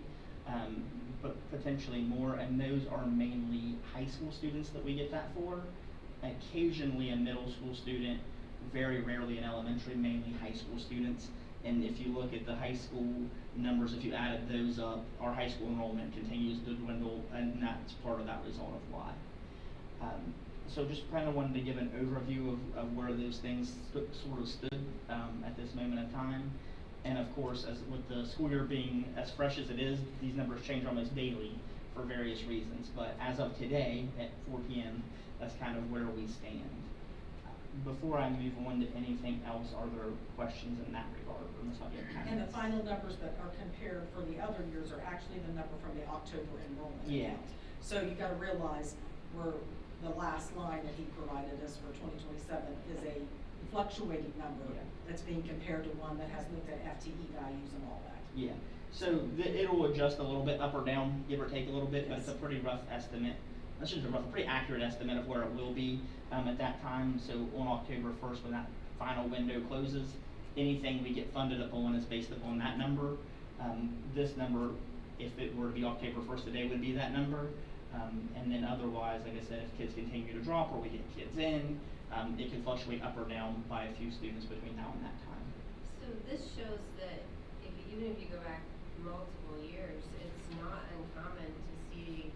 S5: but potentially more, and those are mainly high school students that we get that for. Occasionally a middle school student, very rarely an elementary, mainly high school students. And if you look at the high school numbers, if you added those up, our high school enrollment continues to dwindle, and that's part of that result of why. So just kind of wanted to give an overview of where those things sort of stood at this moment in time. And of course, as with the school year being as fresh as it is, these numbers change almost daily for various reasons. But as of today, at 4 p.m., that's kind of where we stand. Before I move on to anything else, are there questions in that regard on the subject?
S3: And the final numbers that are compared for the other years are actually the number from the October enrollment
S5: Yeah.
S3: count. So you gotta realize the last line that he provided us for 2027 is a fluctuating number that's being compared to one that has looked at FTE values and all that.
S5: Yeah, so it'll adjust a little bit up or down, give or take a little bit, but it's a pretty rough estimate. That's just a pretty accurate estimate of where it will be at that time. So on October 1st, when that final window closes, anything we get funded upon is based upon that number. This number, if it were to be October 1st today, would be that number. And then otherwise, like I said, if kids continue to drop or we get kids in, it can fluctuate up or down by a few students between now and that time.
S2: So this shows that even if you go back multiple years, it's not uncommon to see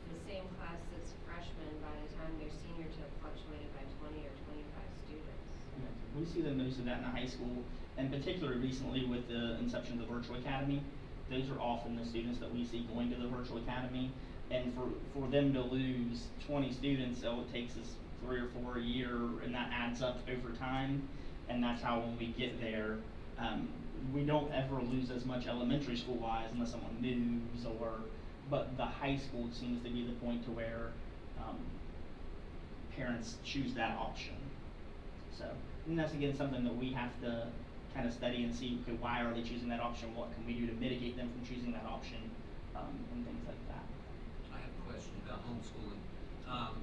S2: the same class that's freshmen by the time they're senior to have fluctuated by 20 or 25 students.
S5: Yeah, we see the most of that in the high school, and particularly recently with the inception of the virtual academy. Those are often the students that we see going to the virtual academy. And for them to lose 20 students, so it takes us 3 or 4 a year, and that adds up over time. And that's how when we get there, we don't ever lose as much elementary school wise unless someone moves but the high school seems to be the point to where parents choose that option. So, and that's again something that we have to kind of study and see, okay, why are they choosing that option? What can we do to mitigate them from choosing that option, and things like that.
S8: I have a question about homeschooling. I'm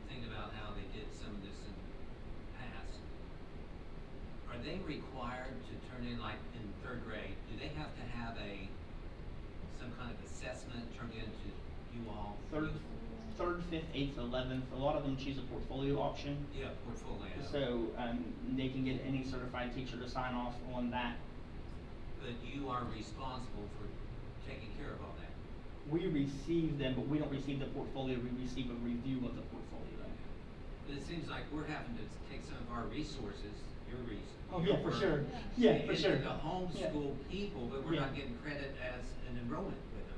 S8: thinking about how they did some of this in the past. Are they required to turn in, like, in third grade, do they have to have some kind of assessment turned in to you all?
S5: Third, fifth, eighth, 11th, a lot of them choose a portfolio option.
S8: Yeah, portfolio.
S5: So, they can get any certified teacher to sign off on that.
S8: But you are responsible for taking care of all that.
S5: We receive them, but we don't receive the portfolio, we receive a review of the portfolio.
S8: But it seems like we're having to take some of our resources, your resources.
S5: Oh, yeah, for sure. Yeah, for sure.
S8: Into the homeschool people, but we're
S5: Yeah.
S8: not getting credit as an enrollment with them.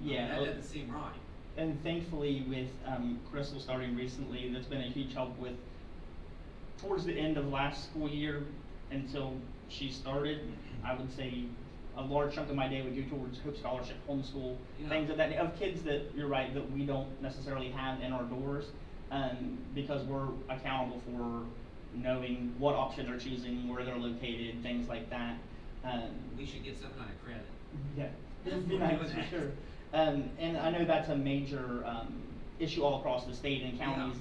S5: Yeah,
S8: That doesn't seem right.
S5: And thankfully with Crystal starting recently, that's been a huge help with, towards the end of last school year until she started, I would say a large chunk of my day would go towards Hope Scholarship, homeschool,
S8: Yeah.
S5: things of that, of kids that, you're right, that we don't necessarily have in our doors, because we're accountable for knowing what option they're choosing, where they're located, things like that.
S8: We should get some kind of credit.
S5: Yeah, it'd be
S8: For
S5: nice,
S8: doing
S5: for
S8: that.
S5: sure. And I know that's a major, issue all across the state and counties,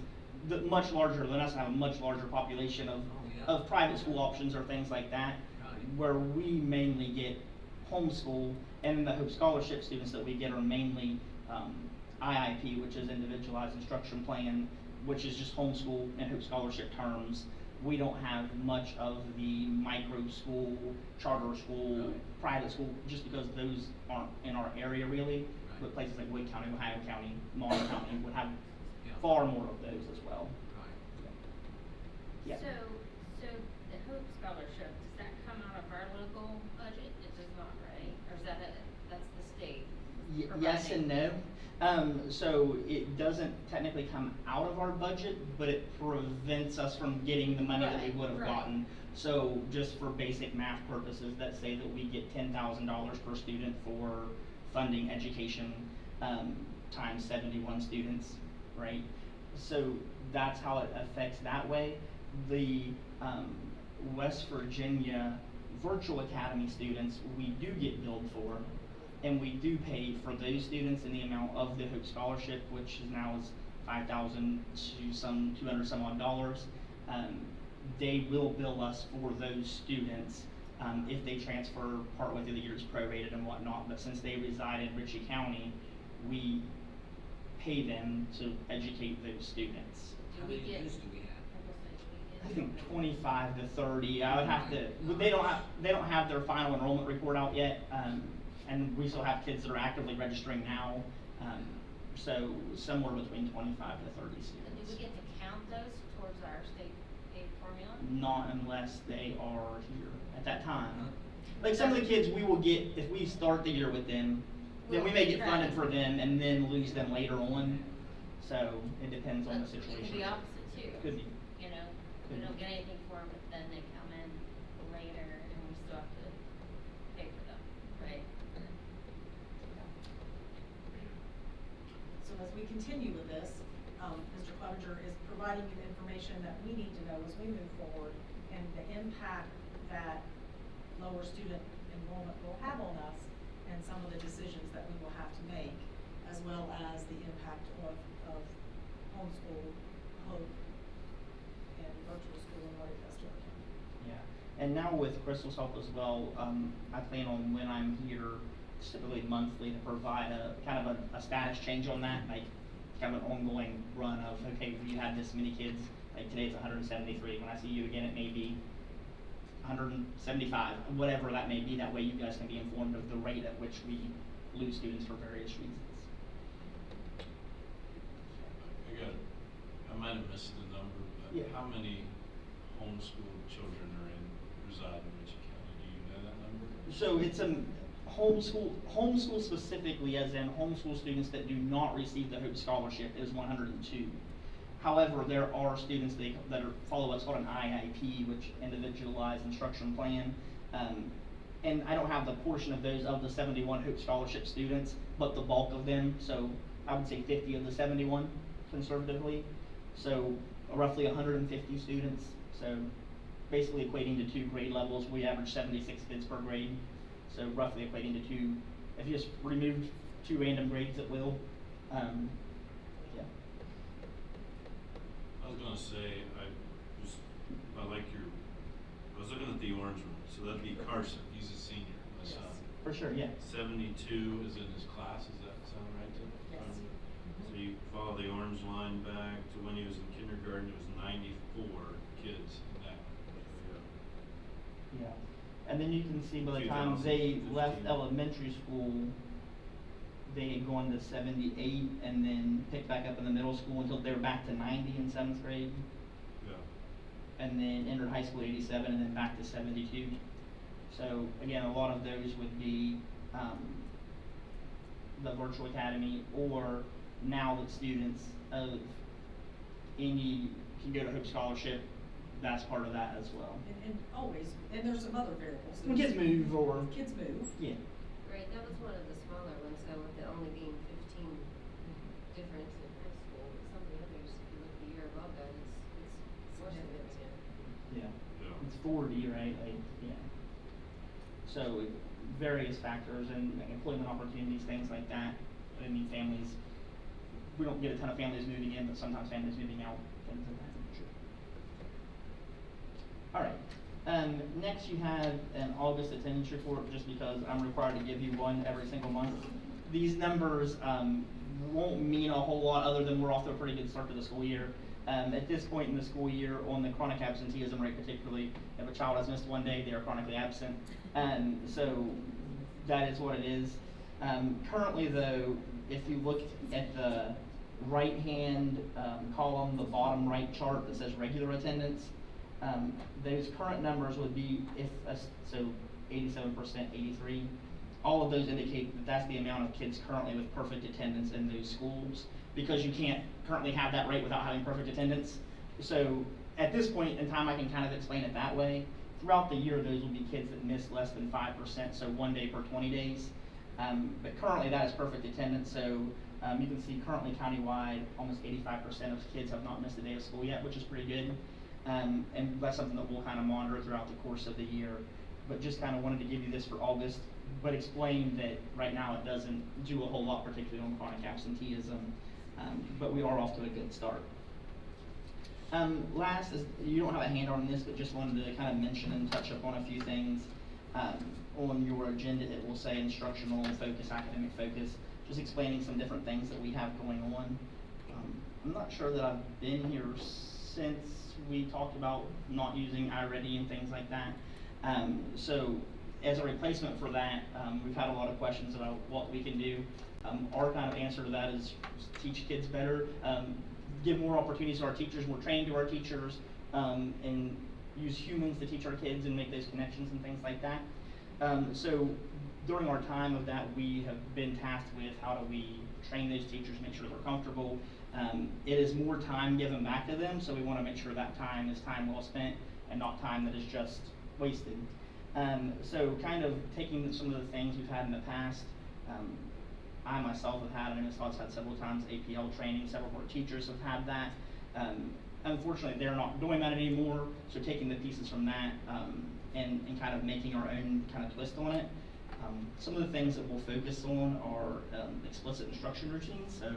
S5: that much larger than us, have a much larger population of,
S8: Oh, yeah.
S5: of private school options or things like that.
S8: Right.
S5: Where we mainly get homeschool, and the Hope Scholarship students that we get are mainly, IIP, which is Individualized Instruction Plan, which is just homeschool and Hope Scholarship terms. We don't have much of the micro school, charter school,
S8: Really?
S5: private school, just because those aren't in our area really.
S8: Right.
S5: But places like Wood County, Ohio County, Mullen County would have
S8: Yeah.
S5: far more of those as well.
S8: Right.
S5: Yeah.
S9: So the Hope Scholarship, does that come out of our local budget? It does not, right? Or is that's the state?
S5: Yes and no.
S9: providing?
S5: So it doesn't technically come out of our budget, but it prevents us from getting the money that we
S9: Right,
S5: would have
S9: right.
S5: gotten. So just for basic math purposes, let's say that we get $10,000 per student for funding education, times 71 students, right? So that's how it affects that way. The, West Virginia Virtual Academy students, we do get billed for, and we do pay for those students in the amount of the Hope Scholarship, which is now is $5,000 to some 200 some odd dollars. They will bill us for those students if they transfer partway through the year, it's prorated and whatnot. But since they reside in Ritchie County, we pay them to educate those students.
S8: How
S9: we
S8: many
S9: get-
S8: dues do we have?
S5: I think 25 to 30. I would have to. They don't have their final enrollment report out yet, and we still have kids that are actively registering now. So somewhere between 25 to 30
S9: And do
S5: students.
S9: we get to count those towards our state aid formula?
S5: Not unless they are here at that time. Like some of the kids we will get if we start the year with them, then we may get funded for them and then lose them later on. So it depends on the
S9: But
S5: situation.
S9: it could be opposite too.
S5: Could be.
S9: You know, we
S5: Could
S9: don't
S5: be.
S9: get anything for them, but then they come in later and we still have to pay for them, right?
S3: So as we continue with this, Mr. Clevenger is providing you the information that we need to know as we move forward and the impact that lower student enrollment will have on us and some of the decisions that we will have to make, as well as the impact of homeschool, hope, and virtual school and what it does to our county.
S5: Yeah, and now with Crystal's help as well, I plan on when I'm here, typically monthly, to provide a kind of a status change on that, like kind of an ongoing run of, okay, we had this many kids, like today it's 173, when I see you again, it may be 175, whatever that may be, that way you guys can be informed of the rate at which we lose students for various reasons.
S6: I might have missed the number, but
S5: Yeah.
S6: how many homeschool children reside in Ritchie County? Do you know that number?
S5: So it's a homeschool specifically, as in homeschool students that do not receive the Hope Scholarship is 102. However, there are students that follow what's called an IIP, which Individualized Instruction Plan. And I don't have the portion of those of the 71 Hope Scholarship students, but the bulk of them, so I would say 50 of the 71 conservatively. So roughly 150 students, so basically equating to 2 grade levels. We average 76 kids per grade, so roughly equating to 2. If you just remove 2 random grades at will, yeah.
S6: I was gonna say, I was looking at the orange one, so that'd be Carson, he's a senior, my son.
S5: For sure, yeah.
S6: 72 is in his class, does that sound right to?
S3: Yes.
S6: So you follow the orange line back to when he was in kindergarten, it was 94 kids in that.
S5: Yeah. And then you can see by the time they left
S6: 2015.
S5: elementary school, they had gone to 78 and then picked back up in the middle school until they were back to 90 in 7th grade.
S6: Yeah.
S5: And then entered high school at 87 and then back to 72. So again, a lot of those would be the virtual academy, or now that students of any can go to Hope Scholarship, that's part of that as well.
S3: And always, and there's some other variables.
S5: When kids move or
S3: Kids move.
S5: yeah.
S2: Right, that was one of the smaller ones, so with it only being 15 difference in high school, some of the others, if you look the year above that, it's more significant.
S5: Yeah.
S6: Yeah.
S5: It's 40, right? Like, yeah. So various factors and employment opportunities, things like that. I mean, families, we don't get a ton of families moving in, but sometimes families moving out, things of that nature. All right. Next you have an August attendance report, just because I'm required to give you one every single month. These numbers won't mean a whole lot other than we're off to a pretty good start to the school year. At this point in the school year, on the chronic absenteeism rate particularly, if a child has missed one day, they are chronically absent. So that is what it is. Currently though, if you look at the right-hand column, the bottom right chart that says regular attendance, those current numbers would be, so 87%, 83, all of those indicate that that's the amount of kids currently with perfect attendance in those schools, because you can't currently have that rate without having perfect attendance. So at this point in time, I can kind of explain it that way. Throughout the year, those will be kids that miss less than 5%, so 1 day per 20 days. But currently that is perfect attendance, so you can see currently countywide, almost 85% of kids have not missed a day of school yet, which is pretty good. And that's something that we'll kind of monitor throughout the course of the year. But just kind of wanted to give you this for August, but explain that right now it doesn't do a whole lot, particularly on chronic absenteeism, but we are off to a good start. Last is, you don't have a handout on this, but just wanted to kind of mention and touch upon a few things. On your agenda, it will say instructional focus, academic focus, just explaining some different things that we have going on. I'm not sure that I've been here since we talked about not using iReady and things like that. So as a replacement for that, we've had a lot of questions about what we can do. Our kind of answer to that is teach kids better, give more opportunities to our teachers, more training to our teachers, and use humans to teach our kids and make those connections and things like that. So during our time of that, we have been tasked with how do we train those teachers, make sure they're comfortable. It is more time given back to them, so we want to make sure that time is time well spent and not time that is just wasted. So kind of taking some of the things we've had in the past, I myself have had, and Ms. Todd's had several times, APL training, several of our teachers have had that. Unfortunately, they're not doing that anymore, so taking the pieces from that and kind of making our own kind of twist on it. Some of the things that we'll focus on are explicit instruction routines, so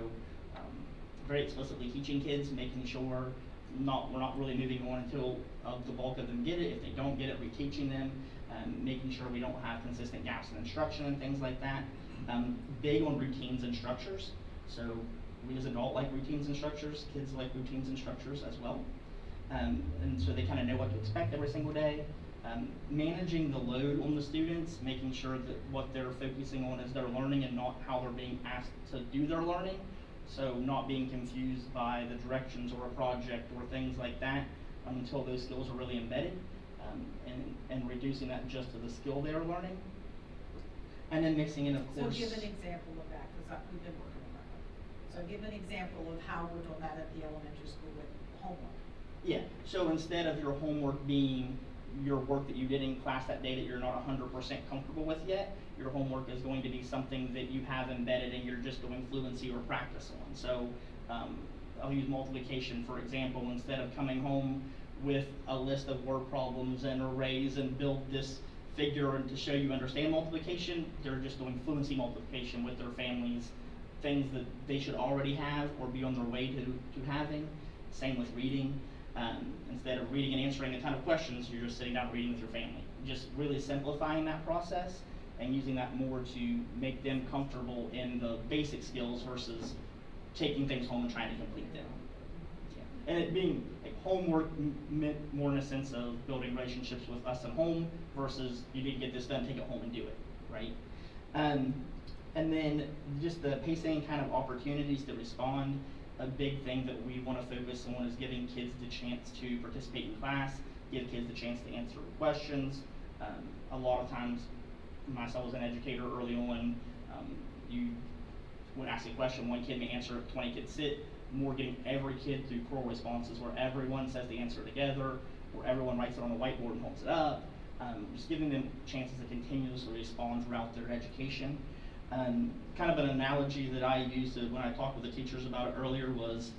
S5: very explicitly teaching kids, making sure we're not really moving on until the bulk of them get it. If they don't get it, reteaching them, making sure we don't have consistent gaps in instruction and things like that. Big on routines and structures, so we as adults like routines and structures, kids like routines and structures as well. And so they kind of know what to expect every single day. Managing the load on the students, making sure that what they're focusing on is their learning and not how they're being asked to do their learning. So not being confused by the directions or a project or things like that until those skills are really embedded, and reducing that just to the skill they are learning. And then mixing in, of course.
S3: So give an example of that, because we've been working on that. So give an example of how we're doing that at the elementary school with homework.
S5: Yeah, so instead of your homework being your work that you did in class that day that you're not 100% comfortable with yet, your homework is going to be something that you have embedded and you're just doing fluency or practice on. So I'll use multiplication for example. Instead of coming home with a list of word problems and arrays and build this figure and to show you understand multiplication, they're just doing fluency multiplication with their families, things that they should already have or be on their way to having. Same with reading. Instead of reading and answering a ton of questions, you're just sitting down reading with your family. Just really simplifying that process and using that more to make them comfortable in the basic skills versus taking things home and trying to complete them. Yeah. And it being like homework meant more in a sense of building relationships with us at home versus you need to get this done, take it home and do it, right? And then just the pacing kind of opportunities to respond. A big thing that we want to focus on is giving kids the chance to participate in class, give kids the chance to answer questions. A lot of times, myself as an educator early on, you would ask a question, one kid may answer it, 20 kids sit. More getting every kid through plural responses where everyone says the answer together, where everyone writes it on a whiteboard and holds it up. Just giving them chances to continuously respond throughout their education. Kind of an analogy that I used when I talked with the teachers about it earlier was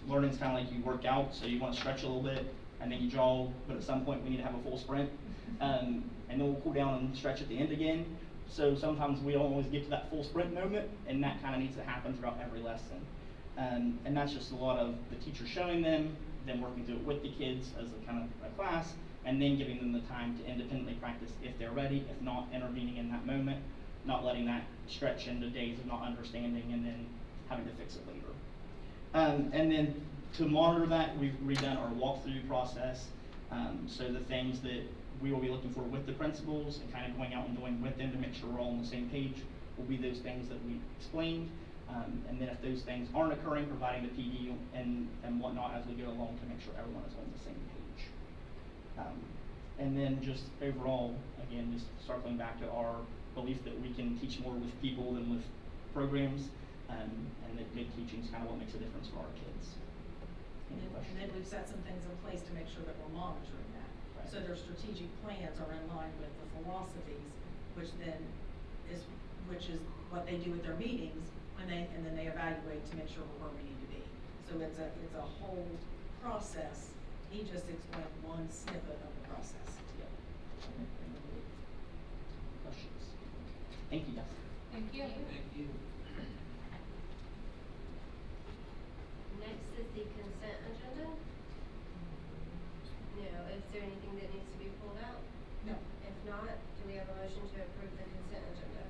S5: learning's kind of like you work out, so you want to stretch a little bit and then you jog, but at some point we need to have a full sprint, and then we'll cool down and stretch at the end again. So sometimes we don't always get to that full sprint moment, and that kind of needs to happen throughout every lesson. And that's just a lot of the teacher showing them working through it with the kids as a kind of a class, and then giving them the time to independently practice if they're ready, if not intervening in that moment, not letting that stretch into days of not understanding and then having to fix it later. And then to monitor that, we've redone our walkthrough process. So the things that we will be looking for with the principals and kind of going out and doing with them to make sure we're all on the same page will be those things that we explained. And then if those things aren't occurring, providing the PD and whatnot as we go along to make sure everyone is on the same page. And then just overall, again, just circling back to our belief that we can teach more with people than with programs, and that good teaching is kind of what makes a difference for our kids. Any questions?
S3: And then we've set some things in place to make sure that we're monitoring that.
S5: Right.
S3: So their strategic plans are in line with the philosophies, which is what they do with their meetings, and then they evaluate to make sure we're where we need to be. So it's a whole process. He just explained one snippet of the process.
S5: Yeah. Questions? Thank you, guys.
S1: Thank you.
S8: Thank you.
S2: Next is the consent agenda. Now, is there anything that needs to be pulled out?
S3: No.
S2: If not, do we have a motion to approve the consent agenda?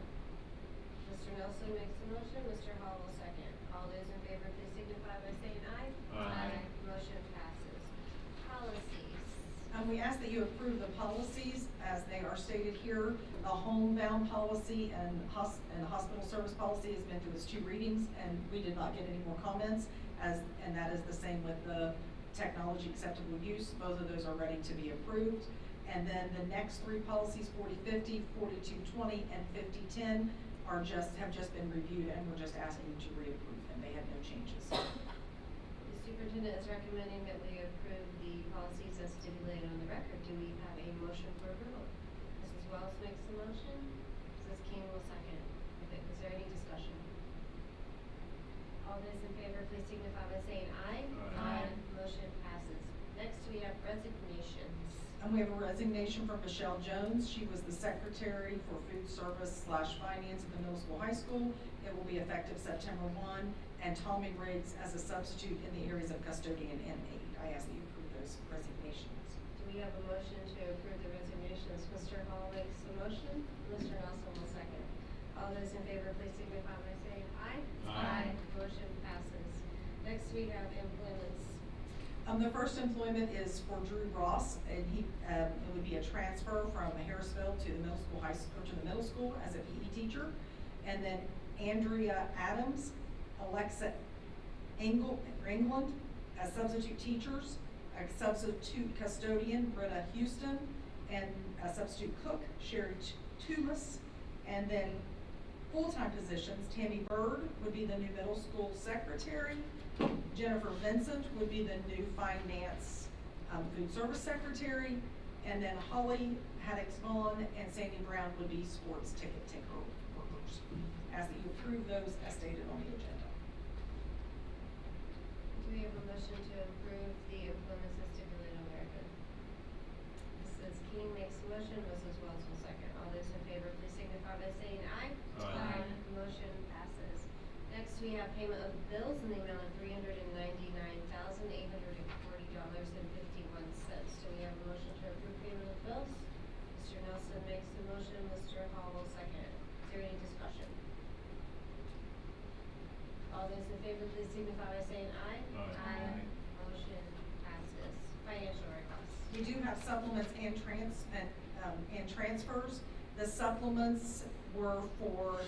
S2: Mr. Nelson makes the motion, Mr. Hall will second. All those in favor, please signify by saying aye.
S6: Aye.
S2: Motion passes. Policies.
S3: We ask that you approve the policies as they are stated here. The homebound policy and hospital service policy has been through its 2 readings, and we did not get any more comments, and that is the same with the technology acceptable use. Both of those are ready to be approved. And then the next 3 policies, 4050, 4220, and 5010, have just been reviewed, and we're just asking you to reapprove them. They have no changes.
S2: The superintendent is recommending that we approve the policies as stipulated on the record. Do we have a motion for approval? Mrs. Wells makes the motion. Mrs. King will second. Is there any discussion? All those in favor, please signify by saying aye.
S6: Aye.
S2: Motion passes. Next, we have resignations.
S3: And we have a resignation from Michelle Jones. She was the secretary for food service / finance at the middle school, high school. It will be effective September 1. And Tommy Riggs as a substitute in the areas of custodian and aide. I ask that you approve those resignations.
S2: Do we have a motion to approve the resignations? Mr. Hall makes the motion. Mr. Nelson will second. All those in favor, please signify by saying aye.
S6: Aye.
S2: Motion passes. Next, we have employments.
S3: The first employment is for Drew Ross, and it would be a transfer from Harrisville to the middle school, to the middle school as a PE teacher. And then Andrea Adams, Alexa England as substitute teachers, a substitute custodian, Britta Houston, and a substitute cook, Sherry Tumas. And then full-time positions, Tammy Bird would be the new middle school secretary, Jennifer Vincent would be the new finance food service secretary, and then Holly Haddix-Vaughn and Sandy Brown would be sports ticket taker workers. Ask that you approve those as stated on the agenda.
S2: Do we have a motion to approve the employments as stipulated on the record? Mrs. King makes the motion, Mrs. Wells will second. All those in favor, please signify by saying aye.
S6: Aye.
S2: Motion passes. Next, we have payment of bills in the amount of $399,840.50. $2,052.51. Do we have a motion to approve payment of bills? Mr. Nelson makes the motion, Mr. Hall will second it. Is there any discussion? All those in favor, please signify by saying aye.
S6: Aye.
S2: Motion passes. Financial requests.
S3: We do have supplements and transfers. The supplements were for,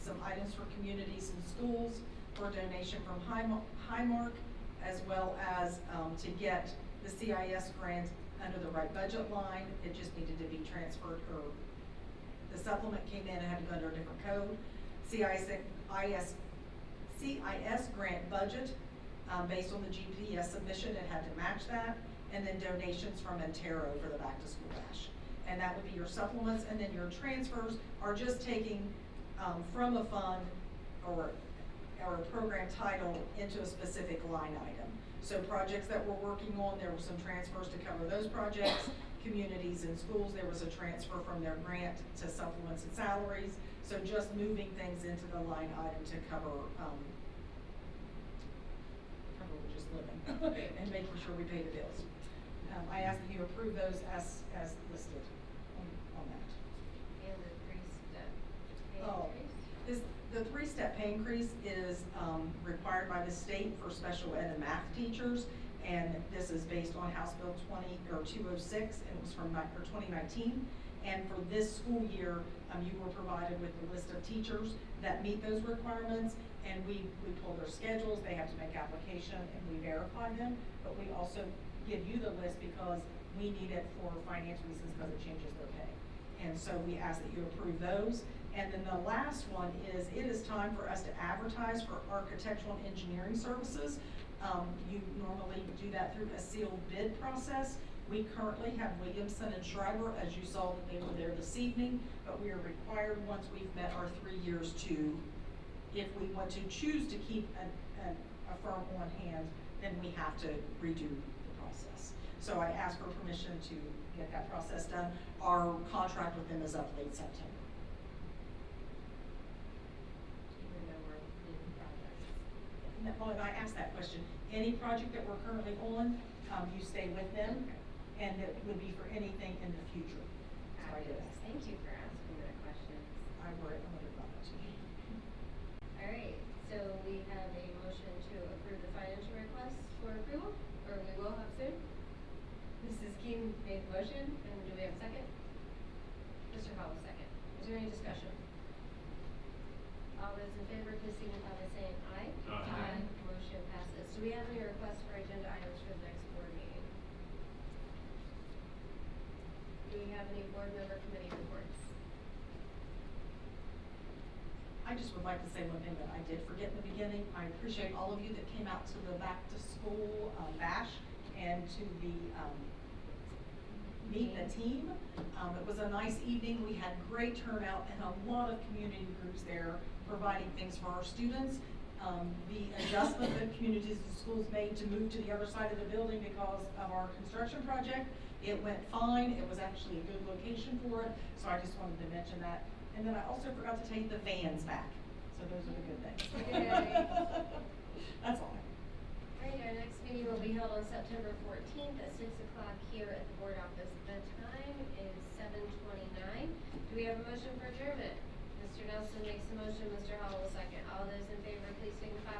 S3: some items for communities and schools, for donation from Highmark, as well as, to get the CIS grant under the right budget line. It just needed to be transferred, or the supplement came in and had to go under a different code. CIS grant budget, based on the GPS submission, it had to match that, and then donations from Antero for the back to school bash. And that would be your supplements, and then your transfers are just taking, from a fund or a program title into a specific line item. So projects that we're working on, there were some transfers to cover those projects. Communities and schools, there was a transfer from their grant to supplements and salaries. So just moving things into the line item to cover just living and making sure we pay the bills. I ask that you approve those as listed on that.
S2: And the three-step pay
S3: Oh,
S2: increase.
S3: the three-step pay increase is, required by the state for special ed and math teachers. And this is based on House Bill 206, and it was from 2019. And for this school year, you were provided with a list of teachers that meet those requirements. And we pull their schedules, they have to make application, and we verify them. But we also give you the list because we need it for finance reasons, because it changes their pay. And so we ask that you approve those. And then the last one is, it is time for us to advertise for architectural and engineering services. You normally do that through a sealed bid process. We currently have Williamson and Schreiber, as you saw that they were there this evening, but we are required, once we've met our 3 years, to, if we want to choose to keep a firm on hand, then we have to redo the process. So I ask for permission to get that process done. Our contract with them is up late September.
S2: Even though we're in projects.
S3: And I asked that question. Any project that we're currently on, you stay with them, and it would be for anything in the future. So I did
S2: Fabulous.
S3: ask.
S2: Thank you for asking that question.
S3: I worry about it.
S2: All right, so we have a motion to approve the financial requests for approval, or we will have soon. Mrs. King made the motion, and do we have a second? Mr. Hall, second. Is there any discussion? All those in favor, please signify by saying aye.
S6: Aye.
S2: Motion passes. Do we have any requests for agenda items for the next board meeting? Do we have any board member committee reports?
S3: I just would like to say one thing that I did forget in the beginning. I appreciate all of you that came out to the back to school bash and to the meet the team. It was a nice evening. We had great turnout and a lot of community groups there providing things for our students. The adjustment that communities and schools made to move to the other side of the building because of our construction project, it went fine. It was actually a good location for it. So I just wanted to mention that. And then I also forgot to tell you the van's back. So those are the good things.
S2: Yay.
S3: That's all.
S2: All right, our next meeting will be held on September 14th at 6 o'clock here at the board office. The time is 7:29. Do we have a motion for adjournment? Mr. Nelson makes the motion, Mr.